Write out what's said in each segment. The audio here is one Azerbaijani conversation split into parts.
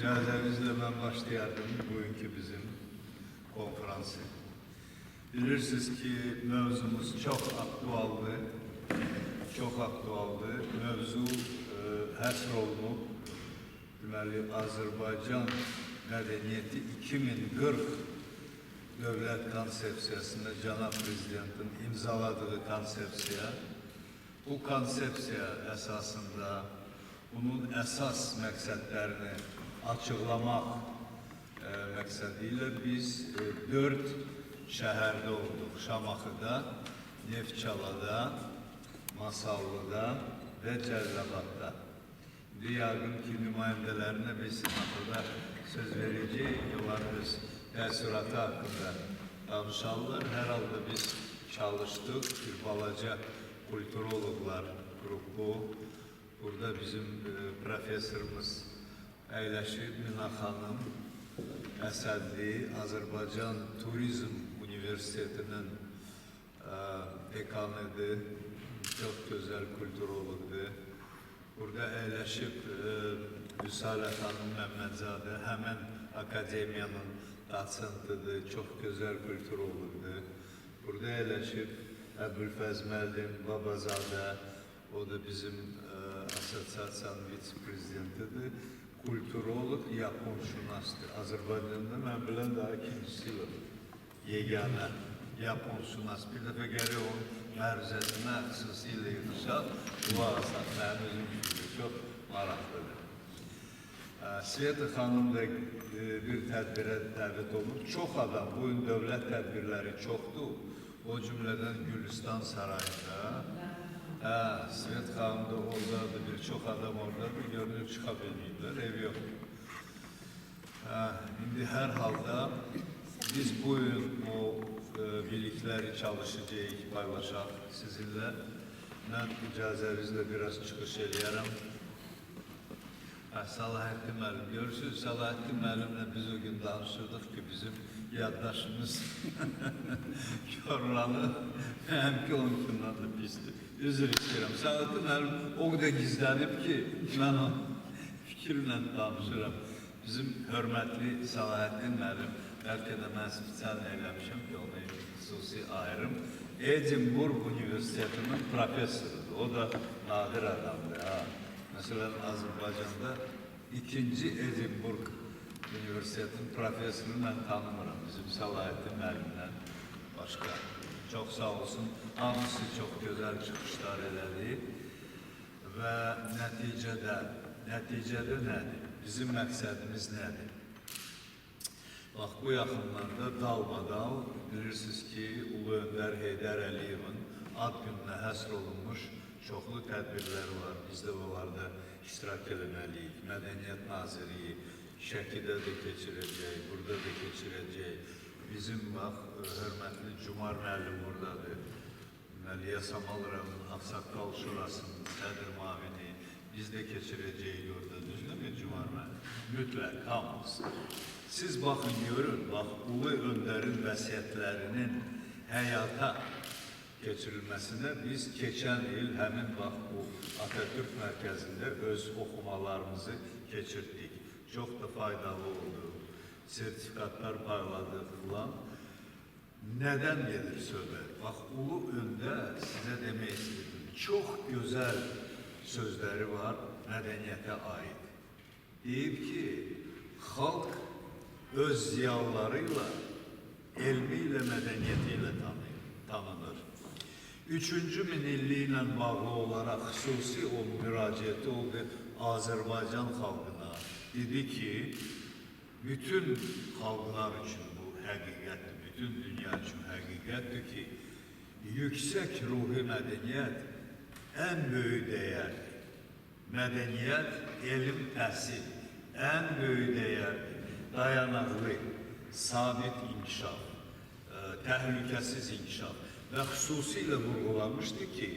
icazənizlə mən başlayardım bugünkü bizim konferansı. Bilirsiniz ki, mövzumuz çox aktualdır. Çox aktualdır. Mövzu həsr olunub. Deməli, Azərbaycan mədəniyyəti 2040 dövlət konsepsiyasında Cənab Prezidentin imzaladığı konsepsiya. Bu konsepsiya əsasında bunun əsas məqsədlərini açıqlamaq məqsədilə biz 4 şəhərdə olduq. Şamaxıda, Neftçalada, Masallıda və Cəlilabadda. Yəqin ki, nümayəndələrinə biz haqqında söz verəcəyik, onlar öz təəssüratı haqqında danışarlar. Hər halda biz çalışdıq, bir balaca kulturologlar qrupu. Burada bizim professorumuz əyləşib, Mina xanım, Əsədli, Azərbaycan Turizm Universitetinin dekanıdır, çox gözəl kulturologdur. Burada əyləşib Vüsalə xanım Məmmədzadə, həmən akademiyanın doçentıdır, çox gözəl kulturologdur. Burada əyləşib Əbülfəz müəllim Babazadə, o da bizim asosiasiyanın vitse-prezidentidir. Kulturolog, Yaponşünasdır. Azərbaycanda mən bilən daha ikincisi var. Yeganə Yaponşünas. Bir dəfə gəlir onun məruzəsinə xüsusilə yığışaq, qulaq asaq. Mənim özüm üçün çox maraqlıdır. Sveta xanım da bir tədbirə dəvət olunur. Çox adam, bugün dövlət tədbirləri çoxdur. O cümlədən Gülüstan Sarayında. Svet xanım da oradadır, bir çox adam oradadır, görünür çıxa bilməyiblər, ev yoxdur. İndi hər halda biz bugün o birlikləri çalışacağıq, paylaşaq sizinlə. Mən icazənizlə biraz çıxış eləyərəm. Salahattin müəllim, görürsünüz, Salahattin müəllimlə biz o gün danışırdıq ki, bizim yaddaşımız körlanır, həm ki onun üstündən də pisdir. Üzr istəyirəm. Salahattin müəllim o qədər gizlənib ki, mən o fikirlə danışıram. Bizim hörmətli Salahattin müəllim, bəlkə də mən spesial eləmişəm ki, onu xüsusi ayrım. Edinburgh Universitetinin professorudur. O da nadir adamdır. Məsələn, Azərbaycanda ikinci Edinburgh Universitetinin professorunu mən tanımıram. Bizim Salahattin müəllimdən başqa. Çox sağ olsun. Hamısı çox gözəl çıxışlar elədi. Və nəticədə nədir? Bizim məqsədimiz nədir? Bax, bu yaxınlarda dalmadal bilirsiniz ki, Ulu Öndər Heydər Əliyevin ad gününə həsr olunmuş çoxlu tədbirlər var. Biz də onlarda iştirak eləməliyik. Mədəniyyət Nazirliyi Şəkidə də keçirəcək, burada da keçirəcək. Bizim bax, hörmətli Cumar müəllim buradadır. Məliyə Samalıravın Ağsaqqal Şurasının sədr mavini. Biz də keçirəcəyik orada, düzdürmü Cumar müəllim? Mütləq, hamımız. Siz baxın, görün, bax, Ulu Öndərin vəsiyyətlərinin həyata keçirilməsinə biz keçən il həmin bax, bu Atatürk mərkəzində öz oxumalarımızı keçirdik. Çox da faydalı oldu. Sertifikatlar payladıq filan. Nədən gedir söhbət? Bax, Ulu Öndər sizə demək istəyirdim. Çox gözəl sözləri var mədəniyyətə aid. Deyib ki, xalq öz ziyalılarıyla, elmi ilə, mədəniyyəti ilə tanınır. 3-cü minilliyi ilə bağlı olaraq xüsusi o müraciəti oldu Azərbaycan xalqına. Dedi ki, bütün xalqlar üçün bu həqiqətdir, bütün dünya üçün həqiqətdir ki, yüksək ruhi mədəniyyət ən böyük dəyərdir. Mədəniyyət, elm, təhsil ən böyük dəyərdir. Dayanaqlı, sabit inkişaf, təhlükəsiz inkişaf və xüsusilə vurğulamışdı ki,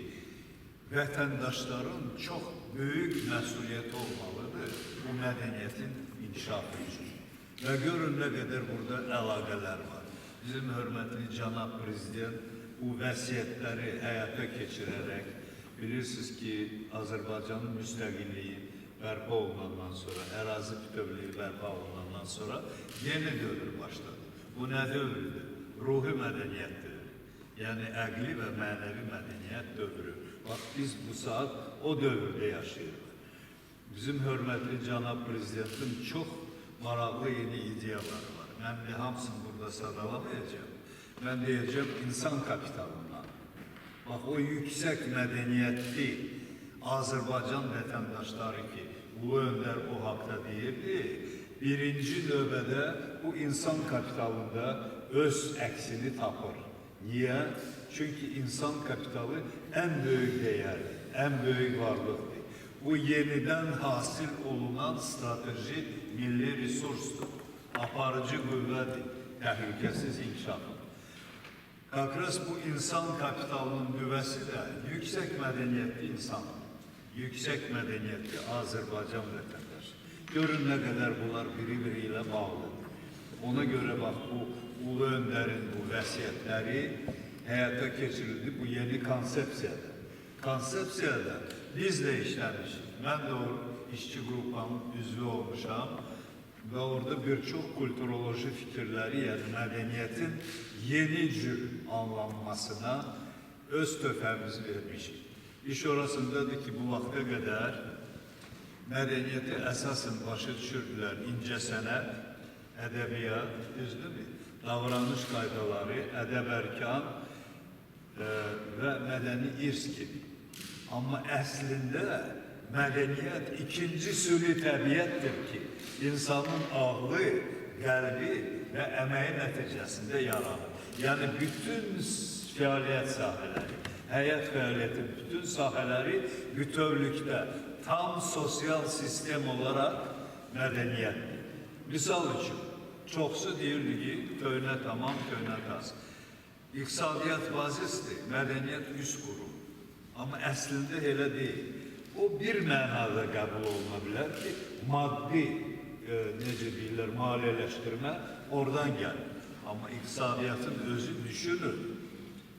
vətəndaşların çox böyük məsuliyyəti olmalıdır bu mədəniyyətin inkişafı üçün. Və görün nə qədər burada əlaqələr var. Bizim hörmətli Cənab Prezident bu vəsiyyətləri həyata keçirərək bilirsiniz ki, Azərbaycanın müstəqilliyi bərpa olunandan sonra, ərazi bütövlüyü bərpa olunandan sonra yeni dövr başladı. Bu nə dövrüdür? Ruhi mədəniyyət dövrü. Yəni əqli və mənəvi mədəniyyət dövrü. Bax, biz bu saat o dövrdə yaşayırıq. Bizim hörmətli cənab prezidentin çox maraqlı yeni ideyaları var. Mən de hamısını burada sadalamayacağım. Ben deyəcəm insan kapitalından. Bak, o yüksək mədəniyyətli Azərbaycan vətəndaşları ki, Ulu Öndər o haqda deyirdi, birinci növbədə bu insan kapitalında öz əksini tapır. Niye? Çünkü insan kapitalı en büyük değerdir, en büyük varlıqdır. Bu yeniden hasıl olunan strateji milli resursdur, aparıcı qüvvədir, təhlükəsiz inkişaf. Kakras bu insan kapitalının nüvəsi də yüksək mədəniyyətli insandır. Yüksək mədəniyyətli Azərbaycan vətəndaşı. Görün nə qədər bunlar biri-biri ilə bağlıdır. Ona göre bak, bu Ulu Öndərin bu vəsiyyətləri həyata keçirildi bu yeni konsepsiyada. Konsepsiyada biz de işləmişik. Mən də o işçi qrupanın üzvü olmuşam ve orada birçok kulturoloji fikirləri, yani mədəniyyətin yeni cür anlanmasına öz töhfəmizi vermişik. İş orasındadır ki, bu vaxta qədər mədəniyyəti əsasən başa düşürdülər incəsənət, ədəbiyyat, düzdürmü? Davranış qaydaları, ədəb-ərkan və mədəni irs kimi. Amma əslində mədəniyyət ikinci süni təbiətdir ki, insanın ağlı, qəlbi və əməyi nəticəsində yaranır. Yəni bütün fəaliyyət sahələri, həyat fəaliyyətin bütün sahələri bütövlükdə tam sosial sistem olarak mədəniyyətdir. Misal üçün, çoxsu deyirdi ki, köynə tamam, köynə tas. İqtisadiyyat bazisidir, mədəniyyət üst qurur. Amma əslində elə deyil. O bir mənada qəbul oluna bilər ki, maddi, necə deyirlər, maliyyələşdirmə oradan gəlir. Amma iqtisadiyyatın özü düşünür.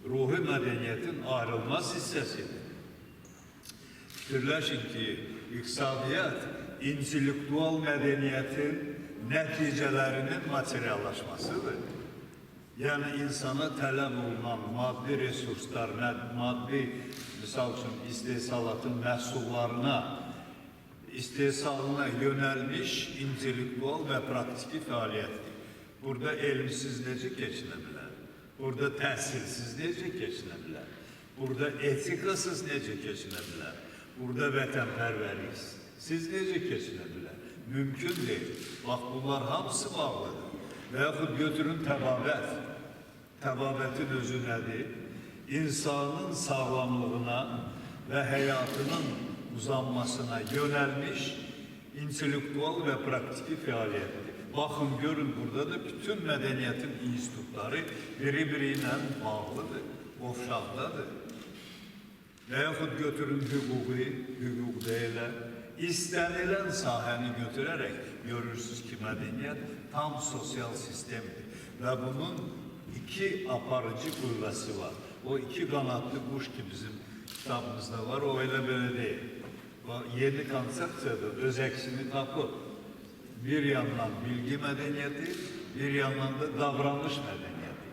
Ruhi mədəniyyətin ayrılmaz hissəsidir. Fikirləşin ki, iqtisadiyyat intellektual mədəniyyətin nəticələrinin materiallaşmasıdır. Yəni insana tələb olunan maddi resurslar, maddi, misal üçün istehsalatın məhsullarına, istehsalına yönəlmiş intellektual və praktiki fəaliyyətdir. Burada elmsiz necə keçinə bilər? Burada təhsilsiz necə keçinə bilər? Burada etikasız necə keçinə bilər? Burada vətənpərvərliksiz necə keçinə bilər? Mümkün deyil. Bax, bunlar hamısı bağlıdır. Və yaxud götürün təbabət. Təbabətin özü nədir? İnsanın sağlamlığına və həyatının uzanmasına yönəlmiş intellektual və praktiki fəaliyyətdir. Baxın, görün, burada da bütün mədəniyyətin institutları biri-biri ilə bağlıdır, ofşaqdadır. Və yaxud götürün hüquq deyilər. İstənilən sahəni götürərək görürsünüz ki, mədəniyyət tam sosial sistemdir. Və bunun iki aparıcı qüvvəsi var. O iki qanatlı quş ki, bizim kitabımızda var, o elə belə deyil. Yeni konsepsiyada öz əksini tapıb. Bir yandan bilgi mədəniyyəti, bir yandan da davranış mədəniyyəti.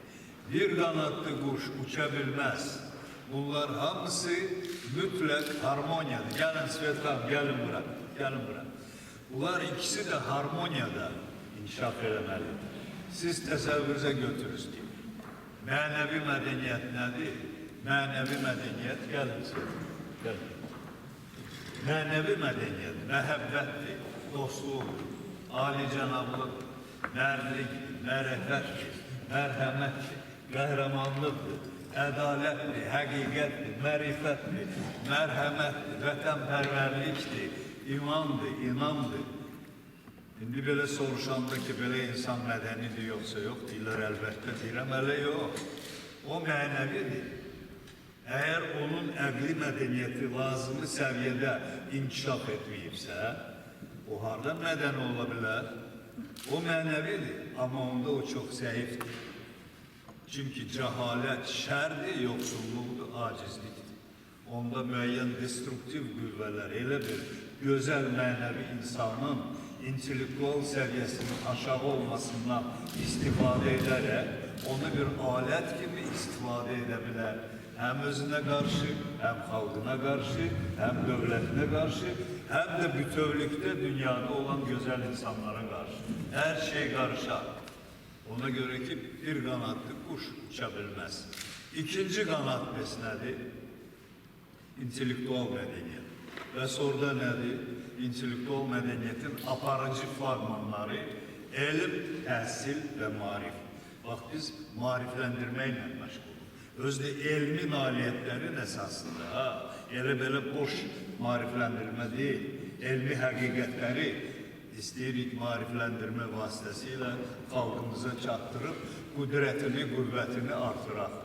Bir qanatlı quş uça bilməz. Bunlar hamısı mütləq harmoniyadır. Gəlin Svetkan, gəlin bura, gəlin bura. Bunlar ikisi de harmoniyada inkişaf eləməlidir. Siz təsəvvürünüzə götürürüz ki, mənəvi mədəniyyət nədir? Mənəvi mədəniyyət, gəlin Svetkan, gəlin. Mənəvi mədəniyyət, məhəbbətdir, dostluqdur, alicənablıq, mərdlikdir, mərəfətdir, mərhəmətdir, qəhrəmanlıqdır, ədalətdir, həqiqətdir, mərifətdir, mərhəmətdir, vətənpərvərlikdir, imandır, inamdır. İndi belə soruşanda ki, belə insan mədənidir yoxsa yox, deyirlər, əlbəttə deyirəm, hələ yox. O mənəvidir. Əgər onun əqli mədəniyyəti lazımlı səviyyədə inkişaf etməyibsə, o harda mədəni ola bilər? O mənəvidir, amma onda o çox zəifdir. Çünki cəhalət şərdir, yoxsulluqdur, acizlikdir. Onda müəyyən destruktiv qüvvələr, elə bir gözəl mənəvi insanın intellektual səviyyəsinin aşağı olmasından istifadə edərək, onu bir alət kimi istifadə edə bilər. Həm özünə qarşı, həm xalqına qarşı, həm dövlətinə qarşı, həm də bütövlükdə dünyada olan gözəl insanlara qarşı. Hər şey qarışar. Ona görə ki, bir qanadlı quş uça bilməz. İkinci qanad bəs nədir? İntellektual mədəniyyət. Və sonra nədir? İntellektual mədəniyyətin aparıcı flagmanları elm, təhsil və marif. Bax, biz marifləndirməklə məşğuluq. Özdə elmi nailiyyətlərin əsasında elə belə boş marifləndirmə deyil, elmi həqiqətləri istəyirik marifləndirmə vasitəsilə xalqımıza çatdırıb qüdrətini, qüvvətini artıraq.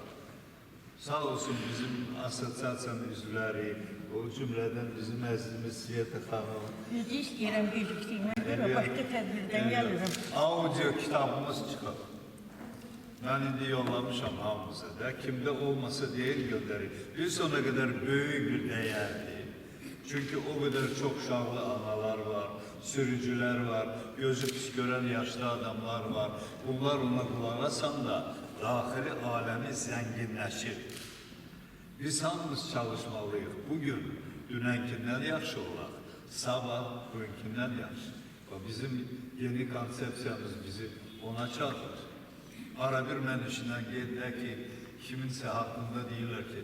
Sağ olsun bizim asosiasiyanın üzvləri, o cümlədən bizim əzizimiz Sveta xanım. Üzü istəyirəm gecikdiyimə görə başqa tədbirdən gəlirəm. Audio kitabımız çıxıb. Mən indi yollamışam hamımıza da. Kimdə olmasa deyil göndərir. Bir sona qədər böyük bir dəyərdir. Çünki o qədər çox uşaqlı analar var, sürücülər var, gözü pis görən yaşlı adamlar var. Bunlar ona qulaq asan da daxili aləmi zənginləşir. Biz hamımız çalışmalıyıq. Bugün dünənkindən yaxşı olaq, sabah bugünkündən yaxşı. Bizim yeni konsepsiyamız bizi ona çatır. Ara bir mən işindən qeyd ki, kiminsə haqqında deyirlər ki,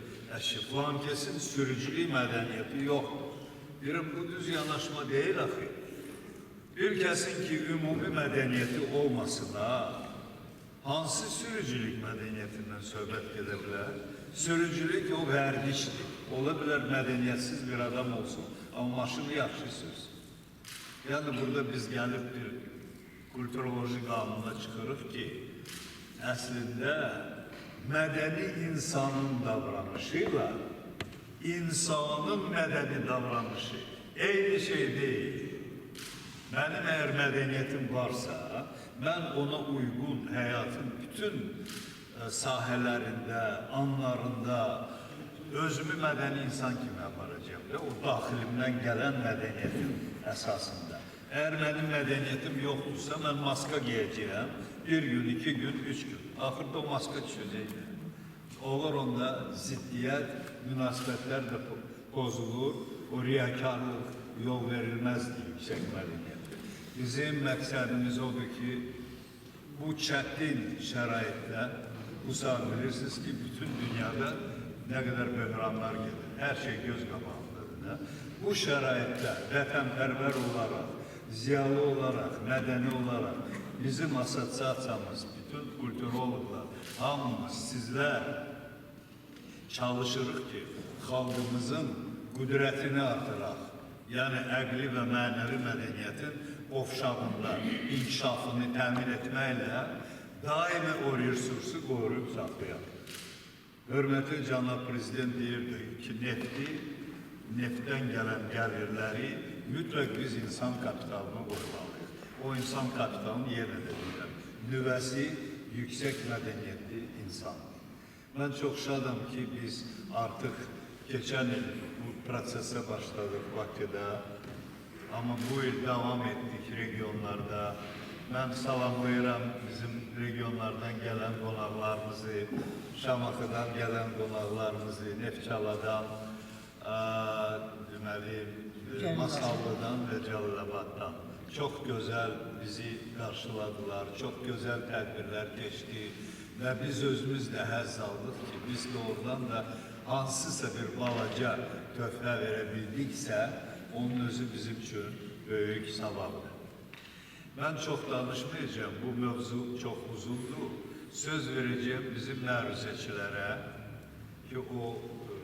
filan kesin sürücülük mədəniyyəti yoxdur. Deyirəm, bu düz yanaşma deyil axı. Bir kəsin ki, ümumi mədəniyyəti olmasın da, hansı sürücülük mədəniyyətindən söhbət gedə bilər? Sürücülük o vərdişdir. Ola bilər mədəniyyətsiz bir adam olsun, amma maşını yaxşı sürsün. Yəni, burada biz gəlib bir kulturoloji qanuna çıxırıq ki, əslində mədəni insanın davranışıyla insanın mədəni davranışı eyni şey deyil. Mənim əgər mədəniyyətim varsa, mən ona uyğun həyatın bütün sahələrində, anlarında özümü mədəni insan kimi aparacağım və o daxilimdən gələn mədəniyyətin əsasında. Əgər mənim mədəniyyətim yoxdursa, mən maska giyəcəyəm, bir gün, 2 gün, 3 gün. Axırda o maska düşəcək. Olur onda ziddiyyət, münasibətlər də pozulur, o riyakarlıq yol verilməzdir yüksək mədəniyyətə. Bizim məqsədimiz odur ki, bu çətin şəraitdə, bu saat bilirsiniz ki, bütün dünyada nə qədər böhranlar gedir, hər şey göz qabağındadır. Bu şəraitdə vətənpərvər olaraq, ziyalı olaraq, mədəni olaraq bizim asosiasiyamız, bütün kulturologlar, hamımız, sizlər çalışırıq ki, xalqımızın qüdrətini artıraq. Yəni, əqli və mənəvi mədəniyyətin qovşağında inkişafını təmin etməklə daimi o resursu qoruyub saxlayaq. Hörmətli cənab prezident deyirdi ki, neftdən gələn gəlirləri mütləq biz insan kapitalına qoymalıyıq. O insan kapitalını yenə də deyirəm, nüvəsi yüksək mədəniyyətli insandır. Mən çox şadam ki, biz artıq keçən il bu prosesə başladıq Bakıda, amma bu il davam etdik regionlarda. Mən salamlayıram bizim regionlardan gələn qonaqlarımızı, Şamaxıdan gələn qonaqlarımızı, Neftçaladan, deməli, Masallıdan və Cəlilabaddan. Çox gözəl bizi qarşıladılar, çox gözəl tədbirlər keçdi və biz özümüz də həzz aldıq ki, biz doğrudan da hansısa bir balaca töhfə verə bildiksə, onun özü bizim üçün böyük savabdır. Mən çox danışmayacağım, bu mövzu çox uzundur. Söz verəcəyim bizim məruzəçilərə ki, o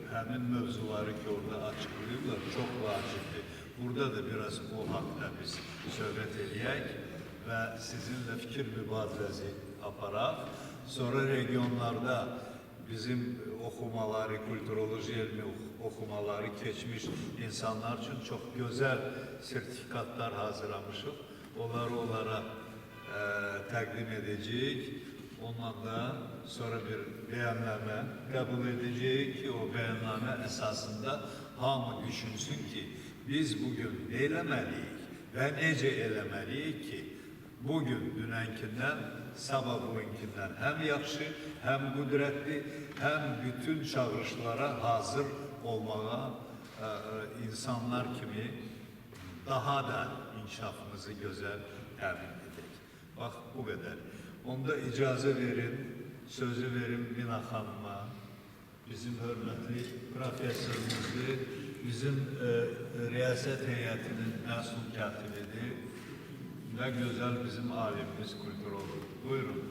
həmin mövzuları ki, orada açıqlayırlar, çox vacibdir. Burada da biraz o haqda biz söhbət edək və sizinlə fikir mübadiləsi aparaq. Sonra regionlarda bizim oxumaları, kulturoloji elmi oxumaları keçmiş insanlar üçün çox gözəl sertifikatlar hazırlamışıq. Onları onlara təqdim edəcəyik. Ondan da sonra bir bəyannamə qəbul edəcəyik ki, o bəyannamə əsasında hamı düşünsün ki, biz bugün eləməliyik və necə eləməliyik ki, bugün dünənkindən, sabah bugünkindən həm yaxşı, həm qüdrətli, həm bütün çağırışlara hazır olmağa insanlar kimi daha da inkişafımızı gözəl təmin edək. Bax, bu qədər. Onda icazə verin, sözü verin Mina xanıma, bizim hörmətli professorumuzdur, bizim riyasət heyətinin məsul katibidir və gözəl bizim alimimiz, kulturolog. Buyurun.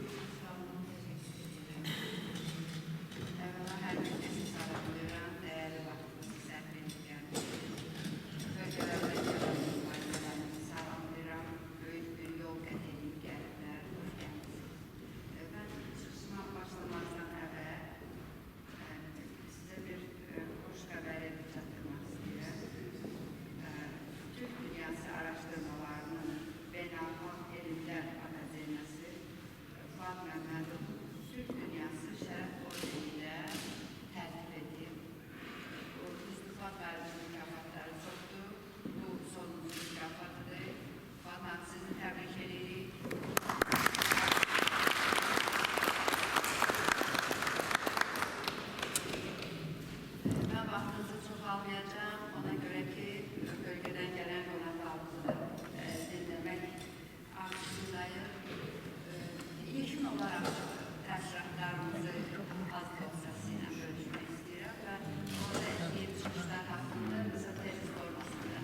Ona göre ki bölgeden gelen konaklarımızı dinlemek arzusundayım. İlkin olarak təşriflərimizi az da olsa sizinle bölüşmek istiyorum ve orada ettiğim çıkışlar hakkında kısa tez formasında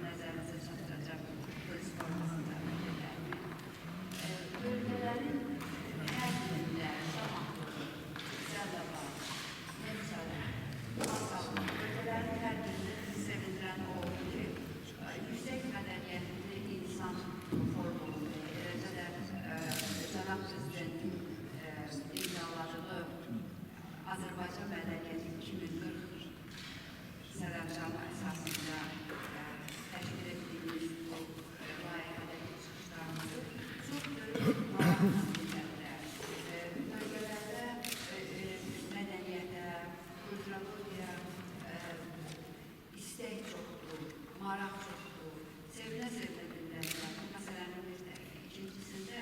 nəzərinizi çatdıracak tez formasında bölgelerin her birinde Şamaxlı, Zəlzəba, Neçəli, Masallı bölgelerin her birinde bizi sevindiren o oldu ki yüksek medeniyetli insan formulu derecede Cənab Prezidentin imzaladığı Azərbaycan Mədəniyyəti 2040 sərəncamı əsasında təşkil etdiyimiz bu layihədəki çıxışlarımızı çox böyük maraqla dinlədilər. Bölgələrdə mədəniyyətə, kulturologiya istək çoxdur, maraq çoxdur, sevinə-sevinə dinlədilər. Bu məsələnin bir də ikincisində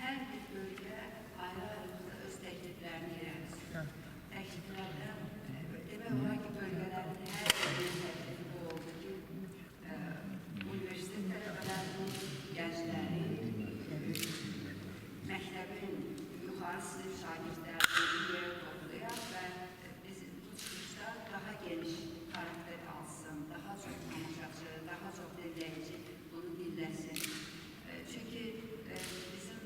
hər bir bölgə ayrı-ayrılıqda öz təkliflərini irəli sürür. Təkliflərdən demək olar ki, bölgələrin hər birinin təklifi bu oldu ki, universitet tələbələrinin, gəncləri, məktəbin yuxarı sinif şagirdlərini bir yerə toplayaq və bizim bu çıxışlar daha geniş xarakter alsın, daha çox tamaşaçı, daha çox dinləyici bunu dinləsin. Çünki bizim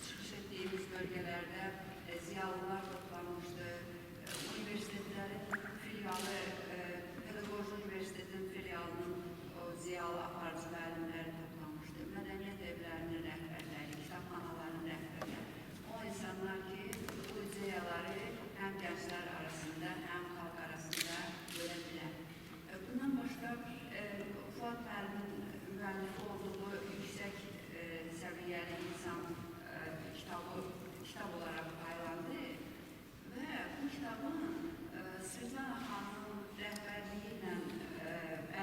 çıxış etdiyimiz bölgələrdə ziyalılar toplanmışdı. Universitetlərin filialı, Pedaqoji Universitetin filialının o ziyalı aparıcı müəllimləri toplanmışdı. Mədəniyyət evlərinin rəhbərləri, kitabxanaların rəhbərləri. O insanlar ki, bu ideyaları həm gənclər arasında, həm xalq arasında görə bilər. Bundan başqa Fuad müəllimin müəllifi olduğu yüksək səviyyəli insan kitab olarak paylandı ve bu kitabın Sırcana Xanımın rəhbərliyi ilə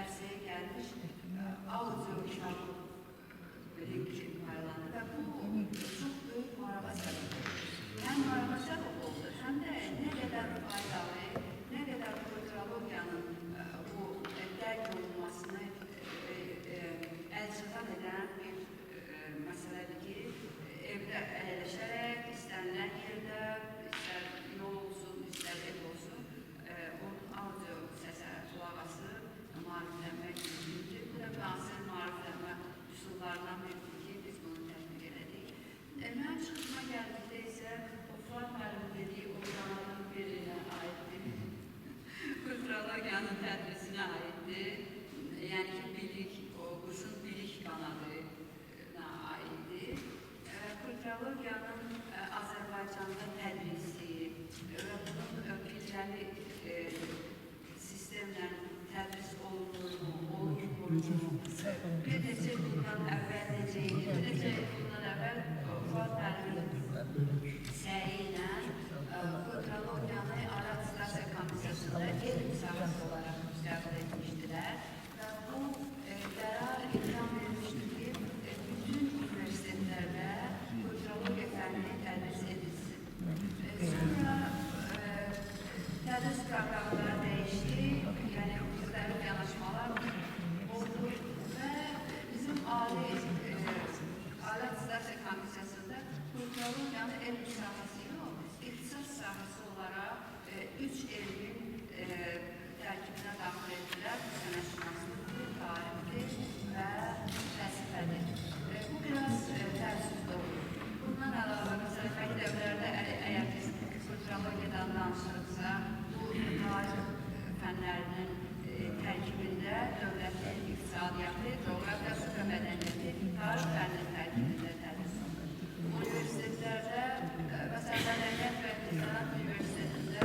ərsəyə gəlmiş audio kitabı paylandı ve bu çok büyük marağa səbəb oldu. Hem marağa səbəb oldu, hem de ne kadar faydalı, ne kadar kulturologiyanın bu dərk olunmasını əlçatan eden bir məsələdir ki, evdə əyləşərək, istənilən yerdə, istər yol olsun, istər ev olsun, onun audio səsə qulaq asıb, maariflənmək mümkündür. Bu da müasir maariflənmə üsullarından biridir ki, biz bunu tətbiq elədik. Mənim çıxışıma gəldikdə isə o Fuad müəllimin dediyi o qanalın birliğinə aiddir. Kulturologiyanın tədrisinə aiddir. Yəni ki, bilik, o quşun bilik kanadına aiddir. Kulturologiyanın Azərbaycanda tədrisi və bunun filtrəli sistemlə tədris olunurmu, bir neçə bundan əvvəl necə idi, bir neçə bundan əvvəl Fuad müəllimin səyi ilə kulturologiyanı Araq Sırası Komissiyasında elm sahəsi olaraq müstəqil etmişdir. hissəsində kulturologiyanın elm sahəsi yox, ixtisas sahəsi olaraq 3 elmin tərkibinə daxil edilər. Sənətşünaslıq, tarixdir və fəlsəfədir. Bu biraz təəssüf olur. Bundan əlavə, məsələn, məktəblərdə əgər biz kulturologiyadan danışırıqsa, bu tarix fənlərinin tərkibində dövlətin iqtisadiyyatı, coğrafiyası və mədəniyyəti tarix fənnin tərkibində tədris olunur. Universitetlərdə, məsələn, Mədəniyyət və İqtisad Universitetində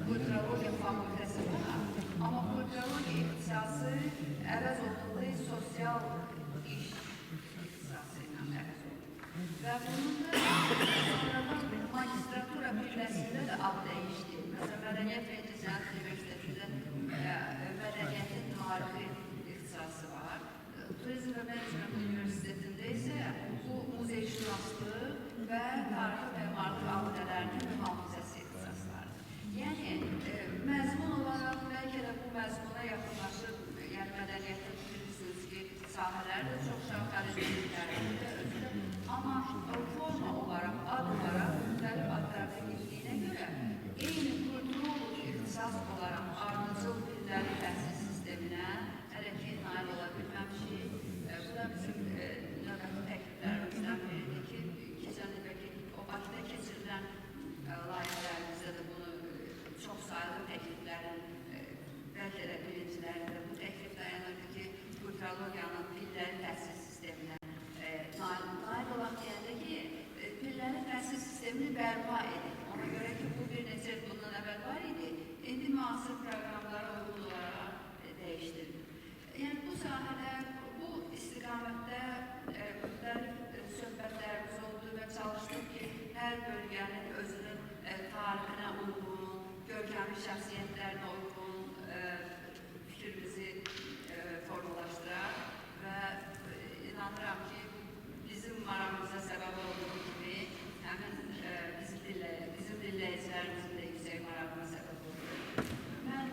kulturologiya fakültəsi var, amma kulturologiya ixtisası əvəz olunduğu sosial iş ixtisası ilə əvəz olunur. Və bunun da sonradan magistratura pilləsində də ad dəyişdi. Məsələn, Mədəniyyət və İqtisad Universitetində mədəniyyətin tarixi ixtisası var. Turizm və Menecment Universitetində isə bu muzeyşünaslıq və tarixi memarlıq abidələrinin mühafizəsi ixtisaslardır. Yəni, məzmun olaraq bəlkə də bu məzmuna yaxınlaşıb, yəni mədəniyyətdə bilirsiniz ki, sahələr də çox şaxəli deyillərdir özü. Amma forma olaraq, ad olaraq müxtəlif adlarda gitdiyinə görə eyni kulturoloq ixtisas olaraq ardıcıl dilləri təhsil sisteminə hələ ki nail ola bilməmişik. Bu da bizim növbəti təkliflərimizdən biridir ki, keçən ilbəki o Bakıda keçirilən layihələrimizdə də bunu çox sayılı təkliflərin bəlkə də birincilərində bu təklif dayanırdı ki, kulturologiyanın dilləri təhsil sisteminə nail olan deyəndə ki, dillərin təhsil sistemini bərpa edin. Ona görə ki, bu bir neçə il bundan əvvəl var idi. İndi müasir proqramlara uyğun olaraq dəyişdirilir. Yəni, bu sahədə, bu istiqamətdə müxtəlif söhbətlərimiz oldu və çalışdıq ki, hər bölgənin özünün tarixinə uyğun, görkəmli şəxsiyyətlərinə uyğun fikrimizi formalaşdıraq və inanıram ki, bizim marağımıza səbəb olduğu kimi, həmin bizim dinləyicilərimizin də yüksək marağına səbəb olur. Mən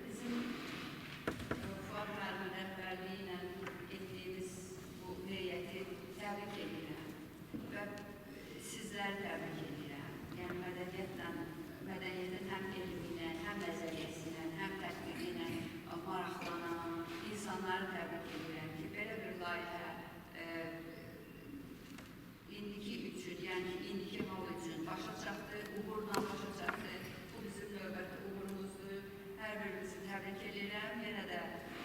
bizim Fuad müəllimin rəhbərliyi ilə etdiyimiz bu heyəti təbrik edirəm və sizləri təbrik edirəm. Yəni, mədəniyyətin həm elmi ilə, həm nəzəriyyəsi ilə, həm tətbiqi ilə maraqlanan insanları təbrik edirəm ki, belə bir layihə indiki üçün, yəni indiki hal üçün başa çatdı, uğurla başa çatdı. Bu bizim növbəti uğurumuzdur. Hər birimizi təbrik edirəm. Yenə də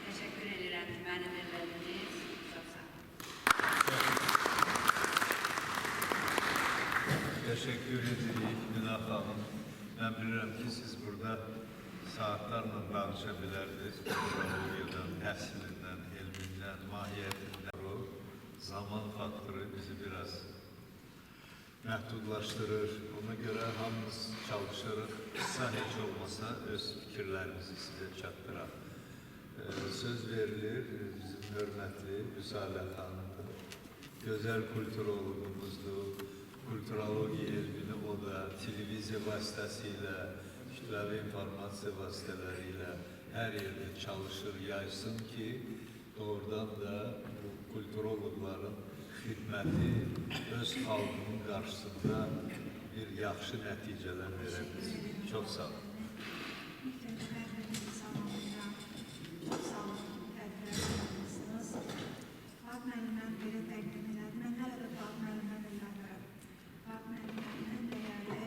təşəkkür edirəm ki, məni dinlədiniz. Çox sağ olun. Teşekkür edirik Münaf Hanım. Ben bilirəm ki, siz burada saatlarla danışa bilərdiniz. Kulturologiyadan, təhsilindən, elmindən, mahiyyətindən. O zaman faktoru bizi biraz məhdudlaşdırır. Ona görə hamımız çalışırıq. Qısa heç olmasa öz fikirlərimizi sizə çatdıraq. Söz verilir bizim hörmətli Müsalət Hanımdır. Gözəl kulturologumuzdur. Kulturologiya elmini o da televiziya vasitəsilə, kütləvi informasiya vasitələri ilə hər yerdə çalışır, yaysın ki, doğrudan da bu kulturologların xidməti öz xalqının qarşısında bir yaxşı nəticələr verə bilsin. Çox sağ olun. İlk önce ben hepinizi sağlamayacağım. Çok sağ olun. Tədbirlər yapmışsınız. Fuad müəllimdən belə təqdim elədim. Mən hələ də Fuad müəllimdən öyrənirəm. Fuad müəllimdən dəyərli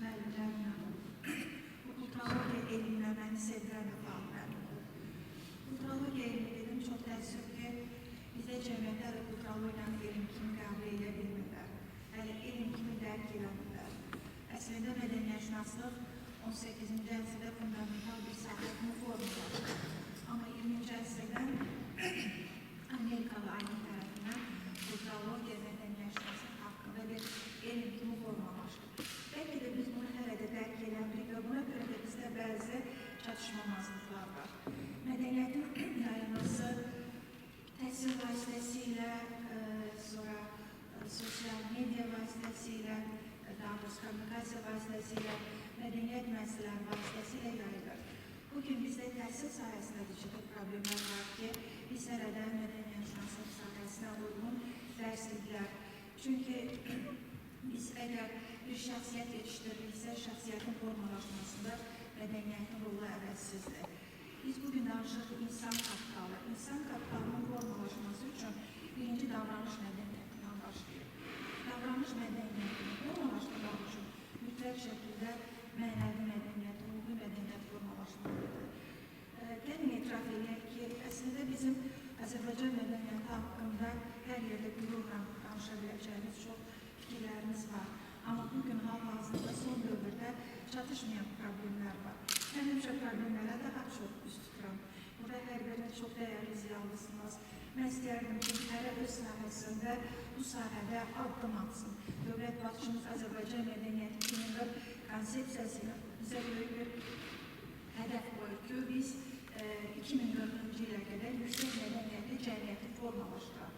müəllimlərlə. Bu kulturologiya elminə məni sevirən Fuad müəllim. Kulturologiya elmi dedim, çox təəssüf ki, bizə cəmiyyətdə də kulturologiyanı elm kimi qəbul edə bilmirlər. Hələ elm kimi dərk eləmirlər. Əslində mədəniyyətşünaslıq 18-ci əsrdə fundamental bir sahənin formudur. Amma 20-ci əsrdən Amerikalı alim tərəfindən kulturologiya mədəniyyətşünaslıq haqqında bir elm kimi formalaşır. Bəlkə də biz bunu hələ də dərk eləmirik və buna görə də bizdə bəzi çatışmamazlıqlar var. Mədəniyyətin yayılması təhsil vasitəsilə, sonra sosial media vasitəsilə, daha doğrusu kommunikasiya vasitəsilə, mədəniyyət müəssisələri vasitəsilə yayılır. Bugün bizdə təhsil sahəsində də ciddi problemlər var ki, biz hələ də mədəniyyətşünaslıq sahəsinə uyğun dərsliklər Çünkü biz eğer bir şəxsiyyət yetişdiririksə, şəxsiyyətin formalaşmasında mədəniyyətin rolu əvəzsizdir. Biz bugün danışırıq insan kapitalı. İnsan kapitalının formalaşması üçün birinci davranış mədəniyyətindən başlayır. Davranış mədəniyyətini formalaşdırmaq üçün mütləq şəkildə mənəvi mədəniyyət, ruhi mədəniyyət formalaşmalıdır. Gəlin etiraf edək ki, əslində bizim Azərbaycan mədəniyyəti haqqında hər yerdə qürurla danışa biləcəyimiz çox fikirlərimiz var. Amma bugün hal-hazırda son dövrdə çatışmayan problemlər var. Mən həmişə problemlərə daha çox üst tuturam. Burada hər biriniz çox dəyərli ziyalısınız. Mən istəyərdim ki, hərə öz sahəsində bu sahədə addım atsın. Dövlət başçımız Azərbaycan mədəniyyəti 2040 konsepsiyasıyla bizə böyük bir hədəf qoyur ki, biz 2040-cı ilə qədər yüksək mədəniyyətli cəmiyyəti formalaşdıraq.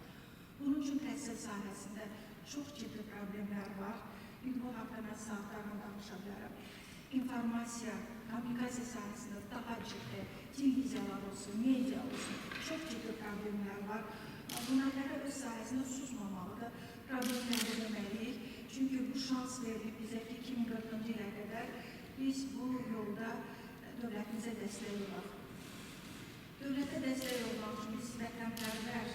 Bunun üçün təhsil sahəsində çox ciddi problemlər var. Bu haqda mən saatlarla danışa bilərəm. İnformasiya, kommunikasiya sahəsində daha ciddi televiziyalar olsun, media olsun, çox ciddi problemlər var. Bunlara öz sahəsində susmamalıdır, problemləri deməliyik. Çünki bu şans verir bizə ki, 2040-cı ilə qədər biz bu yolda dövlətimizə dəstək olaq. Dövlətə dəstək olmaq üçün biz vətənpərvər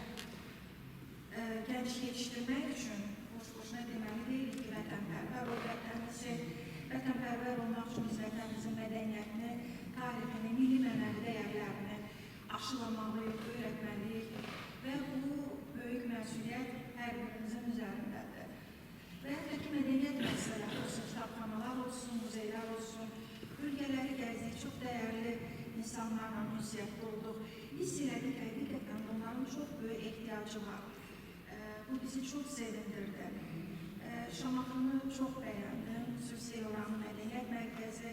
gənc yetişdirmək üçün boş-boşuna deməli deyilik ki, vətənpərvər o vətənimizi, vətənpərvər olmaq üçün biz vətənimizin mədəniyyətini, tarixini, milli mənəvi dəyərlərini aşılamalıyıq, öyrətməliyik və bu böyük məsuliyyət hər birimizin üzərindədir. Və hətta ki, mədəniyyət məsələləri olsun, kitabxanalar olsun, muzeylər olsun, bölgələri gəzdik, çox dəyərli insanlarla ünsiyyətdə olduq. Hiss elədik, həqiqətən onların çox böyük ehtiyacı var. Bu bizi çox sevindirdi. Şamaxını çox bəyəndim, xüsusi oranın mədəniyyət mərkəzi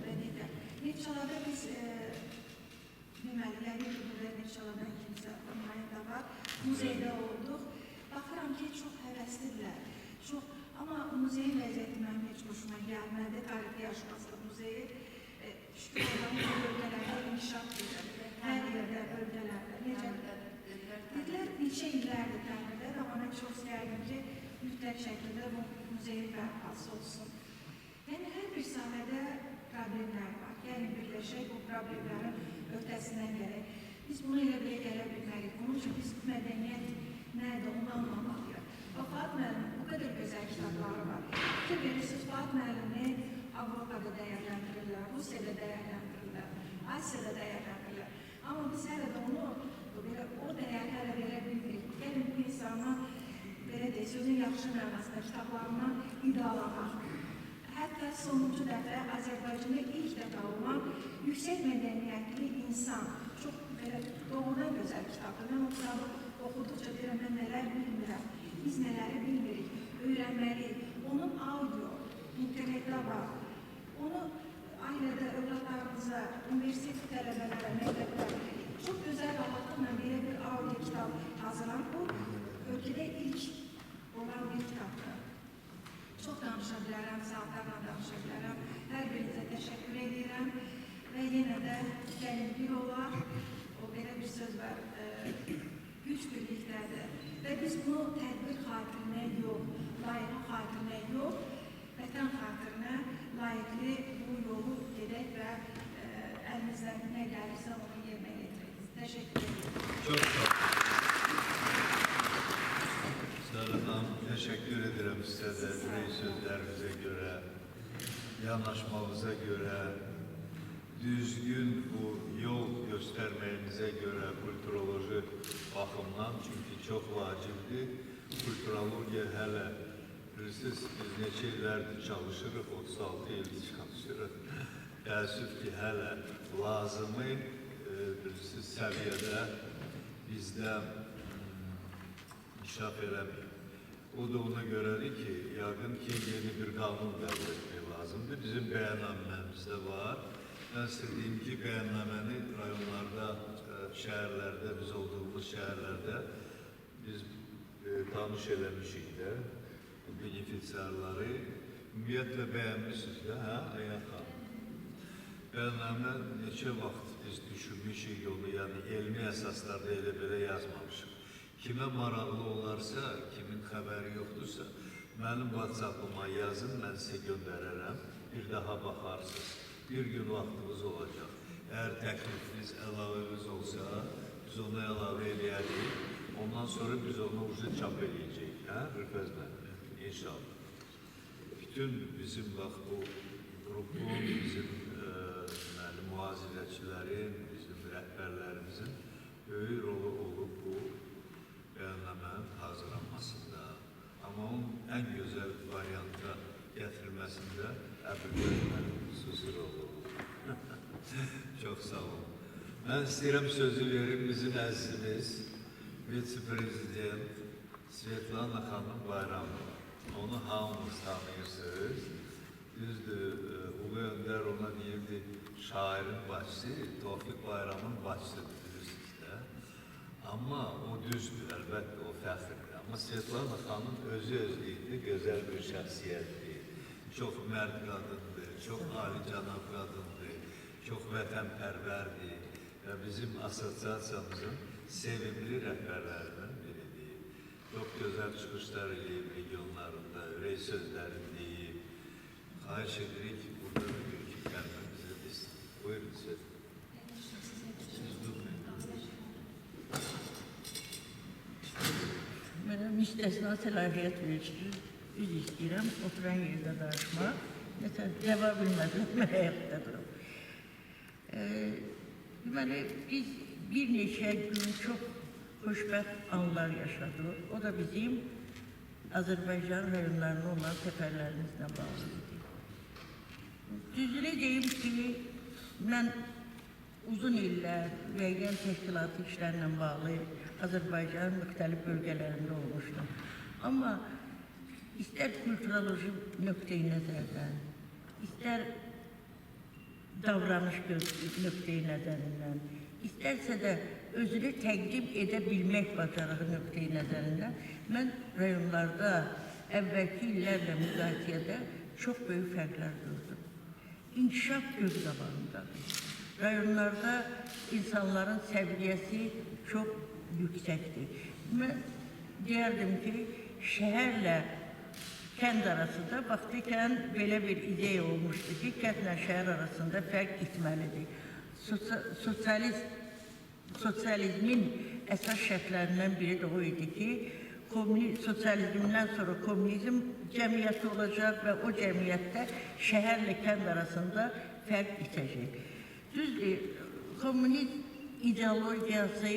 və digər. Neftçalada biz deməliləri ki, burada Neftçaladan kimsə nümayəndə var, muzeydə olduq. Baxıram ki, çox həvəslidirlər. Amma muzeyin vəziyyəti mənim heç xoşuma gəlmədi, tarixi yaşaması muzeyi. Şükür olan bölgələrdə inkişaf edir, hər yerdə bölgələrdə. Dedilər, neçə illərdir təmirlər, amma mən çox istəyərdim ki, mütləq şəkildə bu muzeyin bərpası olsun. Yəni, hər bir sahədə problemlər var. Yəni, birləşək bu problemlərin öhdəsindən gələk. Biz bunu elə belə gələ bilməliyik. Bunun üçün biz mədəniyyət nədir, onu anlamalıyıq. Fuad müəllimin bu qədər gözəl kitabları var. Fikir verirsiniz, Fuad müəllimi Avropada dəyərləndirirlər, Rusiyada dəyərləndirirlər, Asiyada dəyərləndirirlər. Amma biz hələ də onu, o dəyəri hələ verə bilmirik. Gəlin bu insana, belə deyək, sözün yaxşı mənasında kitablarından idalamaq. Hətta sonuncu dəfə Azərbaycanda ilk dəfə olan yüksək mədəniyyətli insan, çox belə doğrudan gözəl kitabdır. Mən o kitabı oxuduqca deyirəm, mən nələr bilmirəm, biz nələri bilmirik, öyrənməliyik. Onun audio, internetdə var. Onu ailədə, övladlarımıza, universitet tələbələrə, məktəblərə çox gözəl rahatlıqla belə bir audio kitab hazırlanıb. Bu, ölkədə ilk olan bir kitabdır. Çox danışa bilərəm, saatlarla danışa bilərəm. Hər birinizə təşəkkür edirəm və yenə də gəlin bir olar, o belə bir söz var, güc birlikdədir. Və biz bunu tədbir xatirinə yox, layıqlı xatirinə yox, vətən xatirinə layiqli bu yolu gedək və əlimizdən nə gəlirsə onu yerinə getirək. Təşəkkür ederim. Çok sağ olun. Sarı Hanım, teşekkür ederim size de sözlerinize göre, yanaşmamıza göre, düzgün bu yol göstermenize göre kulturoloji bakımdan, çünkü çok vacibdir. Kulturologiya hələ, bilirsiniz, biz neçə illərdir çalışırıq, 36 ildir çalışırıq. Təəssüf ki, hələ lazımı, bilirsiniz, səviyyədə bizdə inkişaf eləməyib. O da ona görədir ki, yəqin ki, yeni bir qanun qəbul etmək lazımdır. Bizim bəyannaməmizdə var. Mən istədiyim ki, bəyannaməni rayonlarda, şəhərlərdə, biz olduğumuz şəhərlərdə biz tanış eləmişik də, benefisiarları. Ümumiyyətlə bəyənmişsiniz də, hə, Ayən xanım? Bəyannamə neçə vaxt biz düşünmüşük yolu, yəni elmi əsaslarda elə belə yazmamışıq. kimə maraqlı olarsa, kimin xəbəri yoxdursa, mənim WhatsApp-ıma yazın, mən sizə göndərərəm. Bir daha baxarsınız. Bir gün vaxtımız olacaq. Əgər təklifiniz, əlavəmiz olsa, biz onu əlavə edəyərik. Ondan sonra biz onu uca çap edəcəyik. Hə, Rüfəz müəllim, inşallah. Bütün bizim bax bu qrupun, bizim mühazirəçilərin, bizim rəhbərlərimizin böyük rolu olub bu bəyannamənin hazırlanmasında. Amma onun ən gözəl varianta gətirilməsində Əbülqədir xüsusi rolu olub. Çox sağ olun. Mən istəyirəm sözü verim bizim əzizimiz, vitse-prezident Svetlana xanım Bayramova. Onu hamınız tanıyırsınız. Düzdür, Ulu Öndər ona deyirdi, şairin başçısı, Tofiq Bayramın başçısıdır, bilirsiniz də. Amma o düzdür, əlbəttə o fəxrdir. Amma Svetlana xanım özü-özlüyündə gözəl bir şəxsiyyətdir. Çox mərd qadındır, çox alicənab qadındır, çox vətənpərvərdir və bizim asosiasiyamızın sevimli rəhbərlərindən biridir. Çox gözəl çıxışlar eləyib regionlarında, ürək sözlərini deyib. Xahiş edirik ki, burada bir iki kəlmə bizə desin. Buyurun söz. Mənə müstəsna səlahiyyət verirsiniz. Üz istəyirəm, oturan yerdə danışmaq. Nəsə, cavab bilmədim, mən həyatda durum. Deməli, biz bir neçə gün çox xoşbəxt anlar yaşadıq. O da bizim Azərbaycan rayonlarına olan səfərlərimizlə bağlı idi. Düzünü deyim ki, mən uzun illər müəyyən təşkilatı işlərlə bağlı Azərbaycanın müxtəlif bölgələrində olmuşdum. Amma istər kulturoloji nöqteyi nəzərdən, istər davranış nöqteyi nəzərindən, istərsə də özünü təqdim edə bilmək bacarığı nöqteyi nəzərindən mən rayonlarda əvvəlki illərlə müqayisədə çox böyük fərqlər gördüm. İnkişaf göz qabağındadır. Rayonlarda insanların səviyyəsi çox yüksəkdir. Mən deyərdim ki, şəhərlə kənd arasında vaxtikən belə bir ideya olmuşdu ki, kəndlə şəhər arasında fərq etməlidir. Sosializmin əsas şərtlərindən biri də o idi ki, sosializmdən sonra kommunizm cəmiyyəti olacaq və o cəmiyyətdə şəhərlə kənd arasında fərq itəcək. Düzdür, kommunizm ideologiyası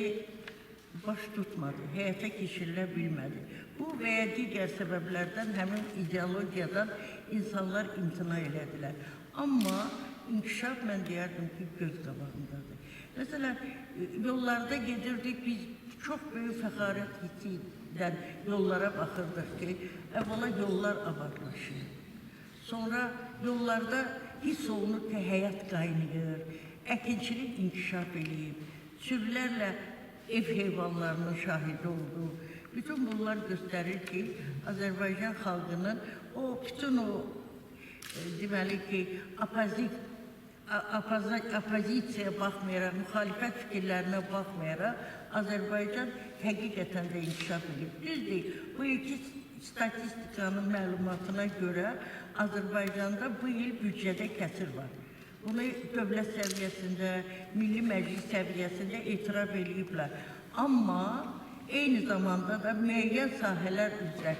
baş tutmadı, həyata keçirilə bilmədi. Bu və ya digər səbəblərdən həmin ideologiyadan insanlar imtina elədilər. Amma inkişaf mən deyərdim ki, göz qabağındadır. Məsələn, yollarda gedirdik, biz çox böyük fəxarət hissiylə yollara baxırdıq ki, əvvəla yollar abadlaşır. Sonra yollarda hiss olunur ki, həyat qaynayır, əkinçilik inkişaf edib, sürülərlə ev heyvanlarının şahidi oldu. Bütün bunlar göstərir ki, Azərbaycan xalqının bütün o deməli ki, opozisiyaya baxmayaraq, müxalifət fikirlərinə baxmayaraq, Azərbaycan həqiqətən də inkişaf edib. Düzdür, bu iki statistikanın məlumatına görə Azərbaycanda bu il büdcədə kəsir var. Bunu dövlət səviyyəsində, Milli Məclis səviyyəsində etiraf ediblər. Amma eyni zamanda da müəyyən sahələr üzrə